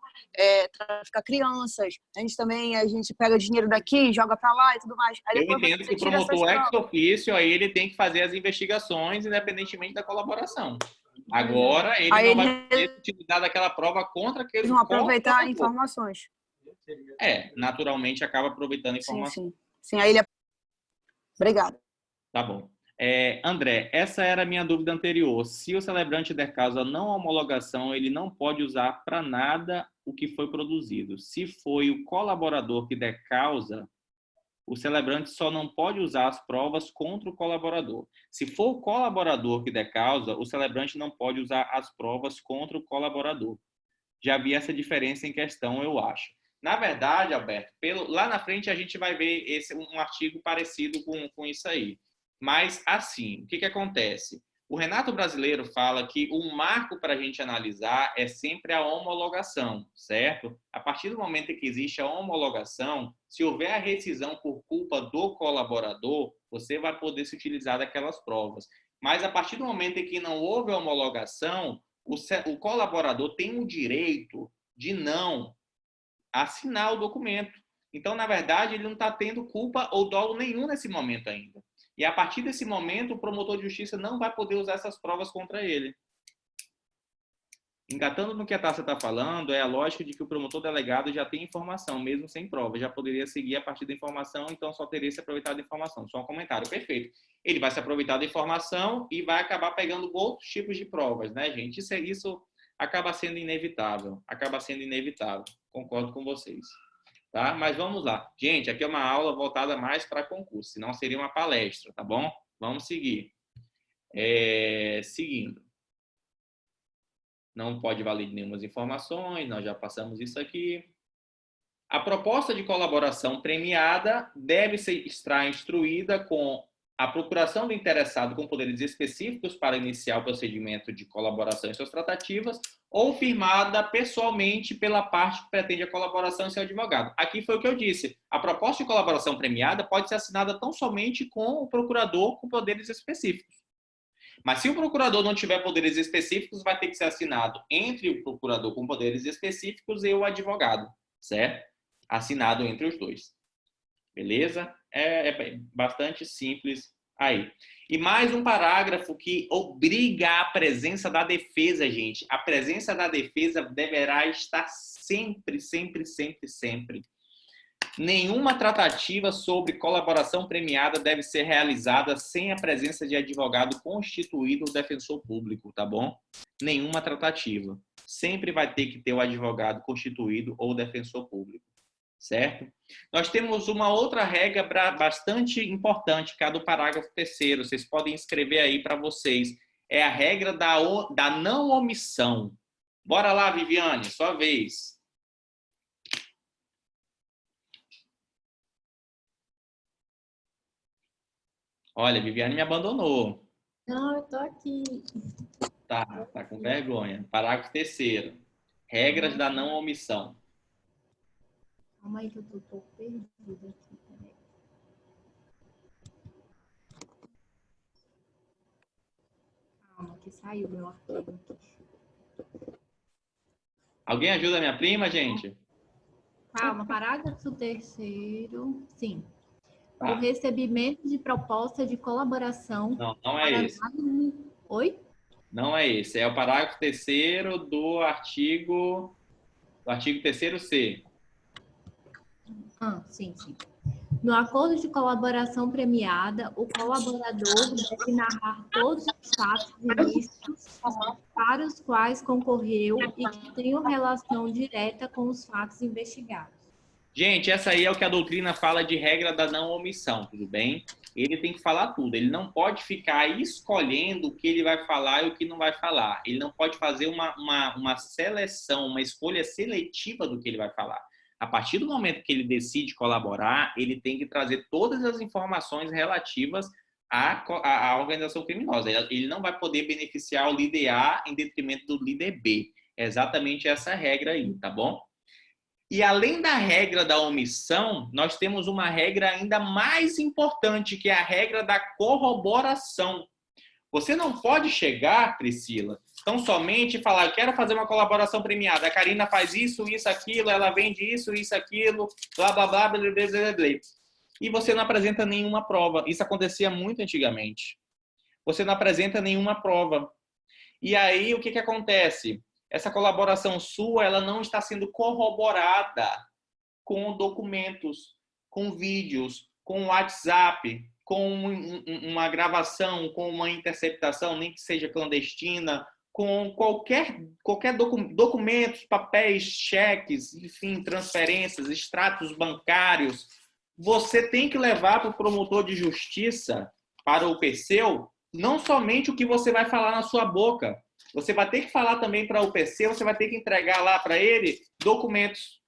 trafica crianças, a gente pega dinheiro daqui, joga pra lá e tudo mais. Aí Eu depois entendo você que o tira essas promotor ex provas. ofício, aí ele tem que fazer as investigações independentemente da colaboração. Agora, ele Aí não vai poder utilizar daquela prova contra aquele... Eles vão aproveitar informações. Naturalmente acaba aproveitando informações. Sim, aí ele... Obrigada. Tá bom. André, essa era a minha dúvida anterior. Se o celebrante der causa não homologação, ele não pode usar para nada o que foi produzido. Se foi o colaborador que der causa, o celebrante só não pode usar as provas contra o colaborador. Se for o colaborador que der causa, o celebrante não pode usar as provas contra o colaborador. Já vi essa diferença em questão, eu acho. Na verdade, Alberto, lá na frente a gente vai ver um artigo parecido com isso aí. Mas, assim, o que acontece? O Renato Brasileiro fala que o marco para a gente analisar é sempre a homologação, certo? A partir do momento em que existe a homologação, se houver a rescisão por culpa do colaborador, você vai poder se utilizar daquelas provas. Mas, a partir do momento em que não houve a homologação, o colaborador tem o direito de não assinar o documento. Então, na verdade, ele não está tendo culpa ou dolo nenhum nesse momento ainda. E a partir desse momento, o promotor de justiça não vai poder usar essas provas contra ele. Engatando no que a Tássia está falando, é a lógica de que o promotor delegado já tem informação, mesmo sem prova. Já poderia seguir a partir da informação, então só teria se aproveitado da informação. Só um comentário, perfeito. Ele vai se aproveitar da informação e vai acabar pegando outros tipos de provas, né, gente? Isso acaba sendo inevitável. Acaba sendo inevitável. Concordo com vocês. Tá? Mas vamos lá. Gente, aqui é uma aula voltada mais para concurso, senão seria uma palestra, tá bom? Vamos seguir. Seguindo. Não pode valer nenhuma informações, nós já passamos isso aqui. A proposta de colaboração premiada deve estar instruída com a procuração do interessado com poderes específicos para iniciar o procedimento de colaboração em suas tratativas ou firmada pessoalmente pela parte que pretende a colaboração em seu advogado. Aqui foi o que eu disse. A proposta de colaboração premiada pode ser assinada tão somente com o procurador com poderes específicos. Mas se o procurador não tiver poderes específicos, vai ter que ser assinado entre o procurador com poderes específicos e o advogado, certo? Assinado entre os dois. Beleza? É bastante simples aí. E mais um parágrafo que obriga a presença da defesa, gente. A presença da defesa deverá estar sempre, sempre, sempre, sempre. Nenhuma tratativa sobre colaboração premiada deve ser realizada sem a presença de advogado constituído ou defensor público, tá bom? Nenhuma tratativa. Sempre vai ter que ter o advogado constituído ou defensor público, certo? Nós temos uma outra regra bastante importante, que é a do parágrafo 3º. Vocês podem escrever aí para vocês. É a regra da não omissão. Bora lá, Viviane, sua vez. Olha, Viviane me abandonou. Não, eu tô aqui. Tá com vergonha. Parágrafo 3º. Regras da não omissão. Calma aí que eu tô perdida aqui. Peraí. Calma, que saiu meu arquivo aqui. Alguém ajuda a minha prima, gente? Calma, parágrafo 3º. Sim. O recebimento de proposta de colaboração. Não é esse. Oi? Não é esse. É o parágrafo 3º do artigo 3º-C. Sim. No acordo de colaboração premiada, o colaborador deve narrar todos os fatos ilícitos para os quais concorreu e que tenham relação direta com os fatos investigados. Gente, essa aí é o que a doutrina fala de regra da não omissão, tudo bem? Ele tem que falar tudo. Ele não pode ficar escolhendo o que ele vai falar e o que não vai falar. Ele não pode fazer uma seleção, uma escolha seletiva do que ele vai falar. A partir do momento que ele decide colaborar, ele tem que trazer todas as informações relativas à organização criminosa. Ele não vai poder beneficiar o líder A em detrimento do líder B. É exatamente essa regra aí, tá bom? E além da regra da omissão, nós temos uma regra ainda mais importante, que é a regra da corroboração. Você não pode chegar, Priscila, tão somente falar, eu quero fazer uma colaboração premiada. A Karina faz isso, aquilo, ela vende isso, aquilo, blá, blá, blá, blá, blá, blá, blá. E você não apresenta nenhuma prova. Isso acontecia muito antigamente. Você não apresenta nenhuma prova. E aí, o que acontece? Essa colaboração sua, ela não está sendo corroborada com documentos, com vídeos, com WhatsApp, com uma gravação, com uma interceptação, nem que seja clandestina, com qualquer documentos, papéis, cheques, enfim, transferências, extratos bancários. Você tem que levar para o promotor de justiça, para o PCU, não somente o que você vai falar na sua boca. Você vai ter que falar também para o PC, você vai ter que entregar lá para ele documentos.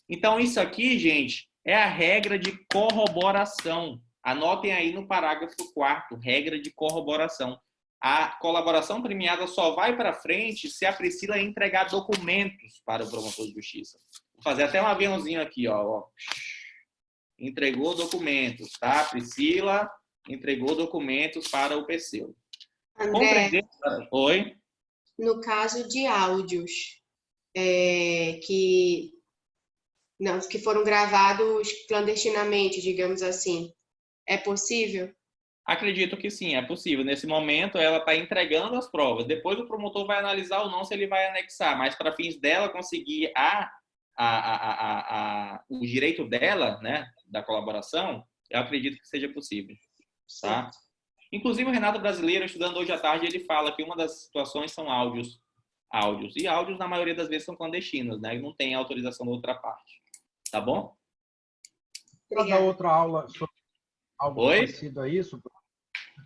Então, isso aqui, gente, é a regra de corroboração. Anotem aí no parágrafo 4º, regra de corroboração. A colaboração premiada só vai para frente se a Priscila entregar documentos para o promotor de justiça. Vou fazer até um aviãozinho aqui, ó. Entregou documentos, tá? Priscila entregou documentos para o PC. André, Oi? no caso de áudios que foram gravados clandestinamente, digamos assim, é possível? Acredito que sim, é possível. Nesse momento, ela está entregando as provas. Depois o promotor vai analisar ou não se ele vai anexar. Mas para fins dela conseguir o direito dela, né, da colaboração, eu acredito que seja possível. Tá? Inclusive, o Renato Brasileiro, estudando hoje à tarde, ele fala que uma das situações são áudios. E áudios, na maioria das vezes, são clandestinos, né? Não tem autorização da outra parte. Tá bom? Na outra aula, sobre algo parecido a isso,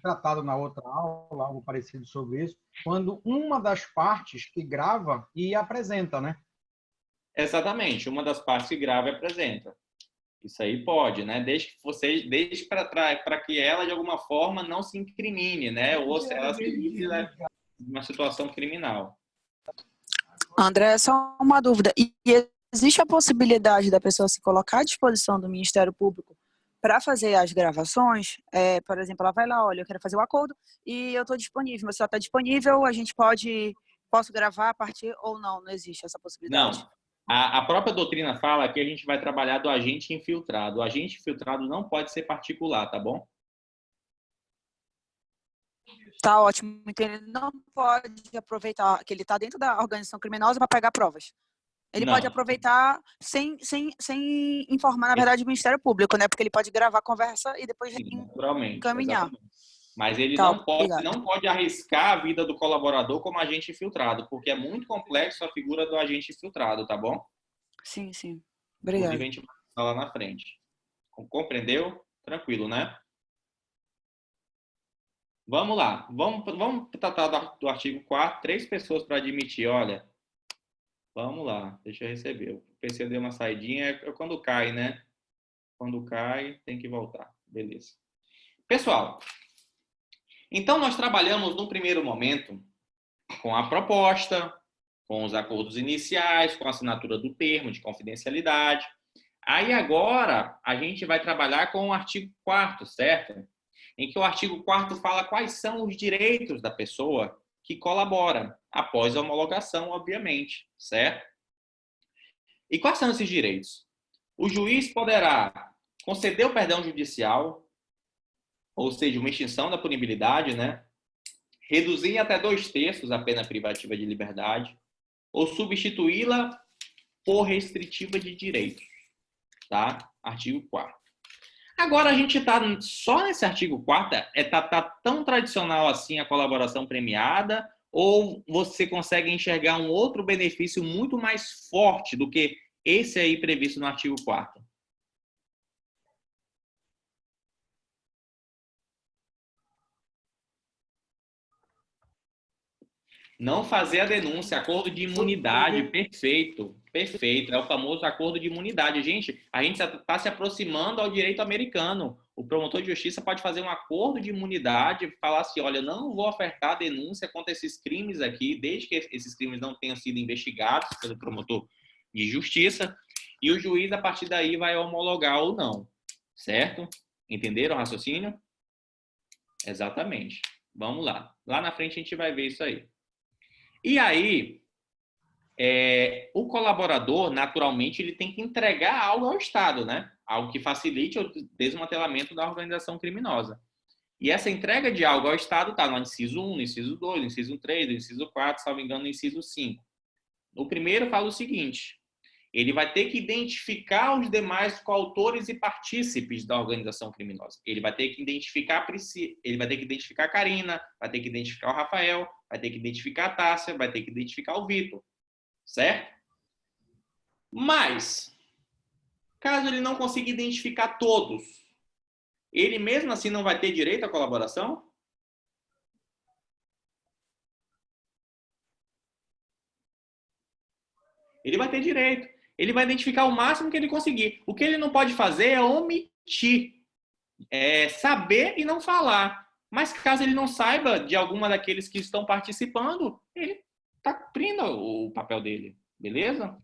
tratado na outra aula, algo parecido sobre isso, quando uma das partes que grava e apresenta, né? Exatamente. Uma das partes que grava e apresenta. Isso aí pode, né? Desde para que ela, de alguma forma, não se incrimine, né? Ou se ela se livre, né, de uma situação criminal. André, só uma dúvida. E existe a possibilidade da pessoa se colocar à disposição do Ministério Público para fazer as gravações? Por exemplo, ela vai lá, olha, eu quero fazer o acordo e eu estou disponível. Mas se ela está disponível, a gente posso gravar a partir ou não? Não existe essa possibilidade? Não. A própria doutrina fala que a gente vai trabalhar do agente infiltrado. O agente infiltrado não pode ser particular, tá bom? Tá ótimo. Então, ele não pode aproveitar que ele está dentro da organização criminosa para pegar provas. Ele pode aproveitar sem informar, na verdade, o Ministério Público, né? Porque ele pode gravar a conversa e depois encaminhar. Exatamente. Mas ele não pode arriscar a vida do colaborador como agente infiltrado, porque é muito complexo a figura do agente infiltrado, tá bom? Sim. Obrigado. Inclusive, a gente vai falar lá na frente. Compreendeu? Tranquilo, né? Vamos lá. Vamos tratar do artigo 4º. 3 pessoas para admitir, olha. Vamos lá. Deixa eu receber. O PC deu uma saidinha. É quando cai, né? Quando cai, tem que voltar. Beleza. Pessoal, então nós trabalhamos num primeiro momento com a proposta, com os acordos iniciais, com a assinatura do termo de confidencialidade. Aí agora a gente vai trabalhar com o artigo 4º, certo? Em que o artigo 4º fala quais são os direitos da pessoa que colabora, após a homologação, obviamente, certo? E quais são esses direitos? O juiz poderá conceder o perdão judicial, ou seja, uma extinção da punibilidade, né? Reduzir em até 2/3 a pena privativa de liberdade, ou substituí-la por restritiva de direitos, tá? Artigo 4º. Agora a gente está só nesse artigo 4º, tá tão tradicional assim a colaboração premiada, ou você consegue enxergar um outro benefício muito mais forte do que esse aí previsto no artigo 4º? Não fazer a denúncia, acordo de imunidade, perfeito, perfeito. É o famoso acordo de imunidade. Gente, a gente está se aproximando ao direito americano. O promotor de justiça pode fazer um acordo de imunidade, falar assim, olha, não vou ofertar denúncia contra esses crimes aqui, desde que esses crimes não tenham sido investigados pelo promotor de justiça, e o juiz, a partir daí, vai homologar ou não, certo? Entenderam o raciocínio? Exatamente. Vamos lá. Lá na frente a gente vai ver isso aí. E aí, o colaborador, naturalmente, ele tem que entregar algo ao Estado, né? Algo que facilite o desmantelamento da organização criminosa. E essa entrega de algo ao Estado está no inciso 1, no inciso 2, no inciso 3, no inciso 4, salvo engano, no inciso 5. O primeiro fala o seguinte, ele vai ter que identificar os demais coautores e partícipes da organização criminosa. Ele vai ter que identificar a Karina, vai ter que identificar o Rafael, vai ter que identificar a Tássia, vai ter que identificar o Vitor. Certo? Mas, caso ele não consiga identificar todos, ele mesmo assim não vai ter direito à colaboração? Ele vai ter direito. Ele vai identificar o máximo que ele conseguir. O que ele não pode fazer é omitir. Saber e não falar. Mas caso ele não saiba de alguma daqueles que estão participando, ele está cumprindo o papel dele. Beleza?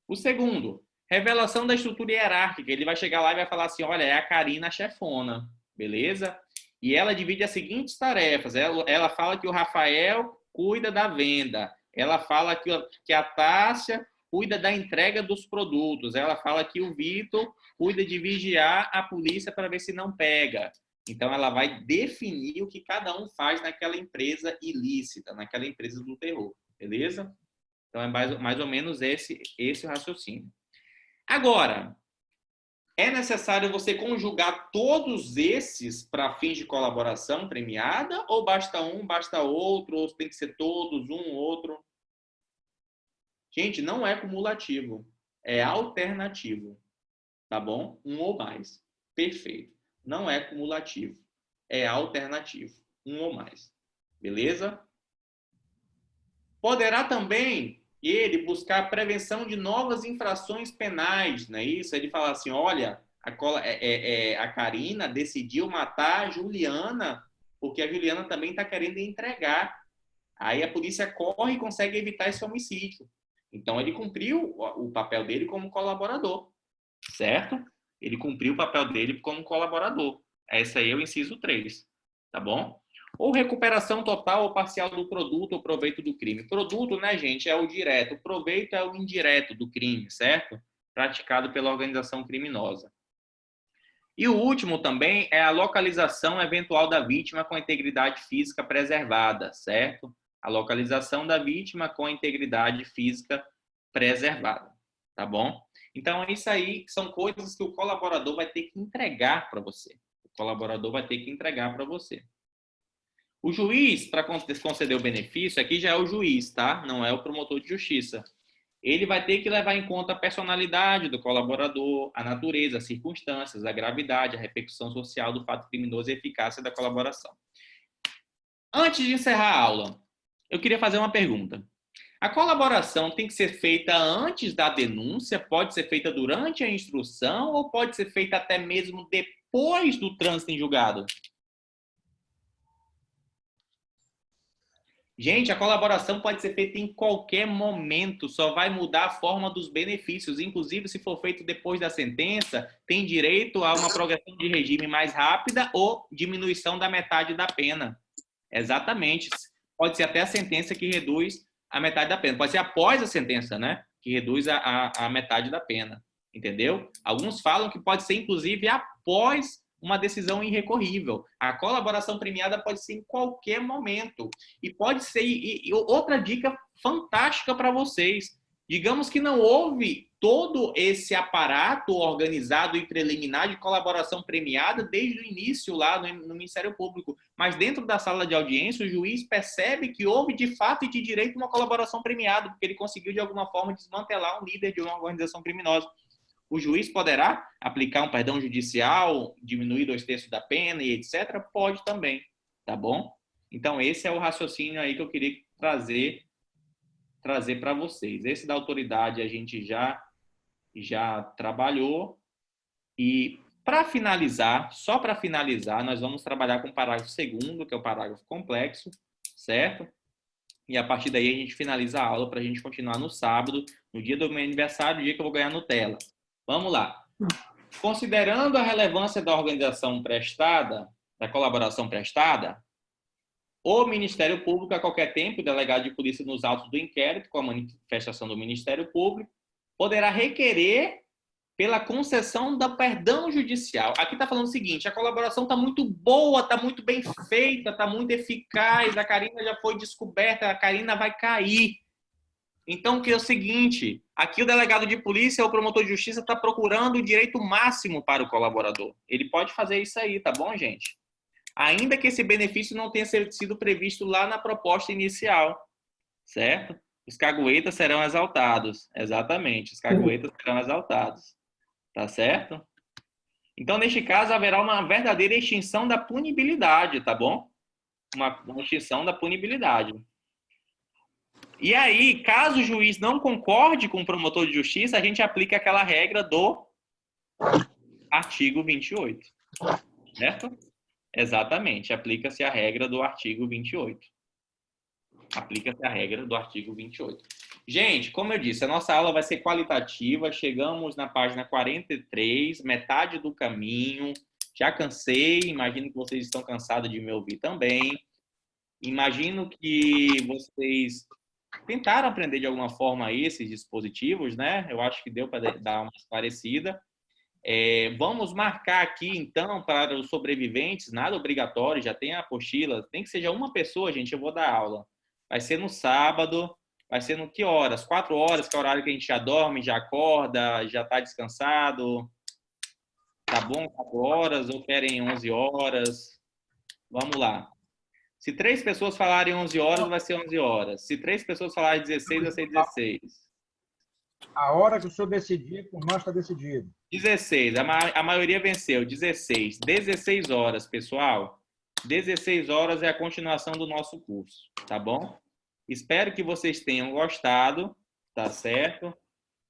O segundo, revelação da estrutura hierárquica. Ele vai chegar lá e vai falar assim, olha, é a Karina a chefona. Beleza? E ela divide as seguintes tarefas. Ela fala que o Rafael cuida da venda. Ela fala que a Tássia cuida da entrega dos produtos. Ela fala que o Vitor cuida de vigiar a polícia para ver se não pega. Então, ela vai definir o que cada um faz naquela empresa ilícita, naquela empresa do terror. Beleza? Então, é mais ou menos esse o raciocínio. Agora, é necessário você conjugar todos esses para fins de colaboração premiada? Ou basta um, basta outro? Ou tem que ser todos, um, outro? Gente, não é cumulativo. É alternativo. Tá bom? Um ou mais. Perfeito. Não é cumulativo. É alternativo. Um ou mais. Beleza? Poderá também ele buscar a prevenção de novas infrações penais, não é isso? Ele fala assim, olha, a Karina decidiu matar a Juliana, porque a Juliana também está querendo entregar. Aí a polícia corre e consegue evitar esse homicídio. Então, ele cumpriu o papel dele como colaborador, certo? Ele cumpriu o papel dele como colaborador. Esse aí é o inciso 3, tá bom? Ou recuperação total ou parcial do produto ou proveito do crime. Produto, né, gente, é o direto. O proveito é o indireto do crime, certo? Praticado pela organização criminosa. E o último também é a localização eventual da vítima com a integridade física preservada, certo? A localização da vítima com a integridade física preservada, tá bom? Então, isso aí são coisas que o colaborador vai ter que entregar para você. O colaborador vai ter que entregar para você. O juiz, para conceder o benefício, aqui já é o juiz, tá? Não é o promotor de justiça. Ele vai ter que levar em conta a personalidade do colaborador, a natureza, as circunstâncias, a gravidade, a repercussão social do fato criminoso e a eficácia da colaboração. Antes de encerrar a aula, eu queria fazer uma pergunta. A colaboração tem que ser feita antes da denúncia? Pode ser feita durante a instrução ou pode ser feita até mesmo depois do trânsito em julgado? Gente, a colaboração pode ser feita em qualquer momento, só vai mudar a forma dos benefícios. Inclusive, se for feito depois da sentença, tem direito a uma progressão de regime mais rápida ou diminuição da metade da pena. Exatamente. Pode ser até a sentença que reduz a metade da pena. Pode ser após a sentença, né? Que reduz a metade da pena. entendeu? Alguns falam que pode ser, inclusive, após uma decisão irrecorrível. A colaboração premiada pode ser em qualquer momento. E pode ser... E outra dica fantástica para vocês. Digamos que não houve todo esse aparato organizado e preliminar de colaboração premiada desde o início lá no Ministério Público. Mas dentro da sala de audiência, o juiz percebe que houve de fato e de direito uma colaboração premiada, porque ele conseguiu de alguma forma desmantelar um líder de uma organização criminosa. O juiz poderá aplicar um perdão judicial, diminuir 2/3 da pena e etc? Pode também, tá bom? Então, esse é o raciocínio aí que eu queria trazer para vocês. Esse da autoridade a gente já trabalhou. E, para finalizar, só para finalizar, nós vamos trabalhar com o parágrafo 2º, que é o parágrafo complexo, certo? E, a partir daí, a gente finaliza a aula para a gente continuar no sábado, no dia do meu aniversário, o dia que eu vou ganhar Nutella. Vamos lá. Considerando a relevância da organização prestada, da colaboração prestada, o Ministério Público, a qualquer tempo, o delegado de polícia nos autos do inquérito, com a manifestação do Ministério Público, poderá requerer pela concessão do perdão judicial. Aqui está falando o seguinte, a colaboração está muito boa, está muito bem feita, está muito eficaz, a Karina já foi descoberta, a Karina vai cair. Então, que é o seguinte, aqui o delegado de polícia ou o promotor de justiça está procurando o direito máximo para o colaborador. Ele pode fazer isso aí, tá bom, gente? Ainda que esse benefício não tenha sido previsto lá na proposta inicial, certo? Os caguetas serão exaltados. Exatamente, os caguetas serão exaltados. Tá certo? Então, neste caso, haverá uma verdadeira extinção da punibilidade, tá bom? Uma extinção da punibilidade. E aí, caso o juiz não concorde com o promotor de justiça, a gente aplica aquela regra do artigo 28. Certo? Exatamente, aplica-se a regra do artigo 28. Aplica-se a regra do artigo 28. Gente, como eu disse, a nossa aula vai ser qualitativa. Chegamos na página 43, metade do caminho. Já cansei, imagino que vocês estão cansados de me ouvir também. Imagino que vocês tentaram aprender de alguma forma aí esses dispositivos, né? Eu acho que deu para dar uma esclarecida. Vamos marcar aqui, então, para os sobreviventes, nada obrigatório, já tem a apostila. Tem que seja uma pessoa, gente, eu vou dar aula. Vai ser no sábado, vai ser no que horas? 4 horas, que é o horário que a gente já dorme, já acorda, já está descansado. Tá bom? 4 horas ou querem 11 horas? Vamos lá. Se 3 pessoas falarem 11 horas, vai ser 11 horas. Se 3 pessoas falarem 16, vai ser 16. A hora que o senhor decidir, por nós está decidido. 16. A maioria venceu. 16. 16 horas, pessoal. 16 horas é a continuação do nosso curso, tá bom? Espero que vocês tenham gostado, tá certo?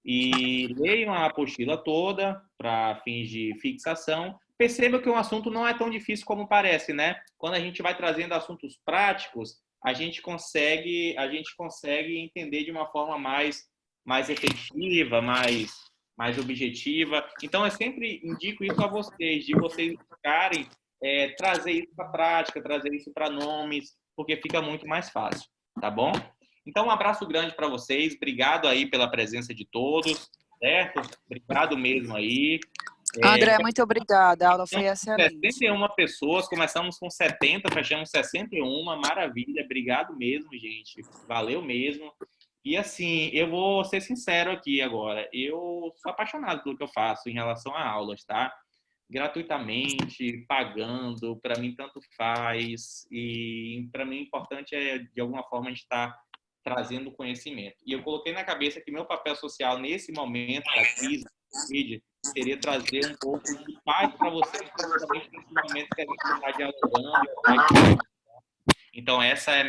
E leiam a apostila toda para fins de fixação. Perceba que o assunto não é tão difícil como parece, né? Quando a gente vai trazendo assuntos práticos, a gente consegue entender de uma forma mais efetiva, mais objetiva. Então, eu sempre indico isso a vocês, de vocês buscarem trazer isso para a prática, trazer isso para nomes, porque fica muito mais fácil, tá bom? Então, um abraço grande para vocês. Obrigado aí pela presença de todos, certo? Obrigado mesmo aí. André, muito obrigada. A aula foi excelente. 61 pessoas, começamos com 70, fechamos 61, maravilha. Obrigado mesmo, gente. Valeu mesmo. E assim, eu vou ser sincero aqui agora. Eu sou apaixonado pelo que eu faço em relação a aulas, tá? Gratuitamente, pagando, para mim tanto faz. E para mim o importante é, de alguma forma, a gente estar trazendo conhecimento. E eu coloquei na cabeça que meu papel social nesse momento da crise seria trazer um pouco de paz para vocês, principalmente nesse momento que a gente está dialogando. Então, essa é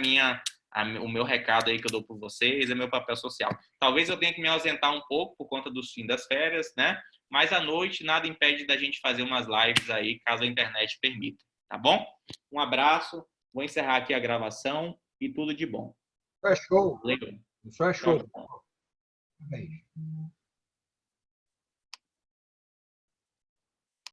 o meu recado aí que eu dou para vocês, é meu papel social. Talvez eu tenha que me ausentar um pouco por conta dos fins das férias, né? Mas à noite nada impede da gente fazer umas lives aí, caso a internet permita, tá bom? Um abraço, vou encerrar aqui a gravação e tudo de bom. Isso é show. Valeu. Isso é show. Tchau. Beijo.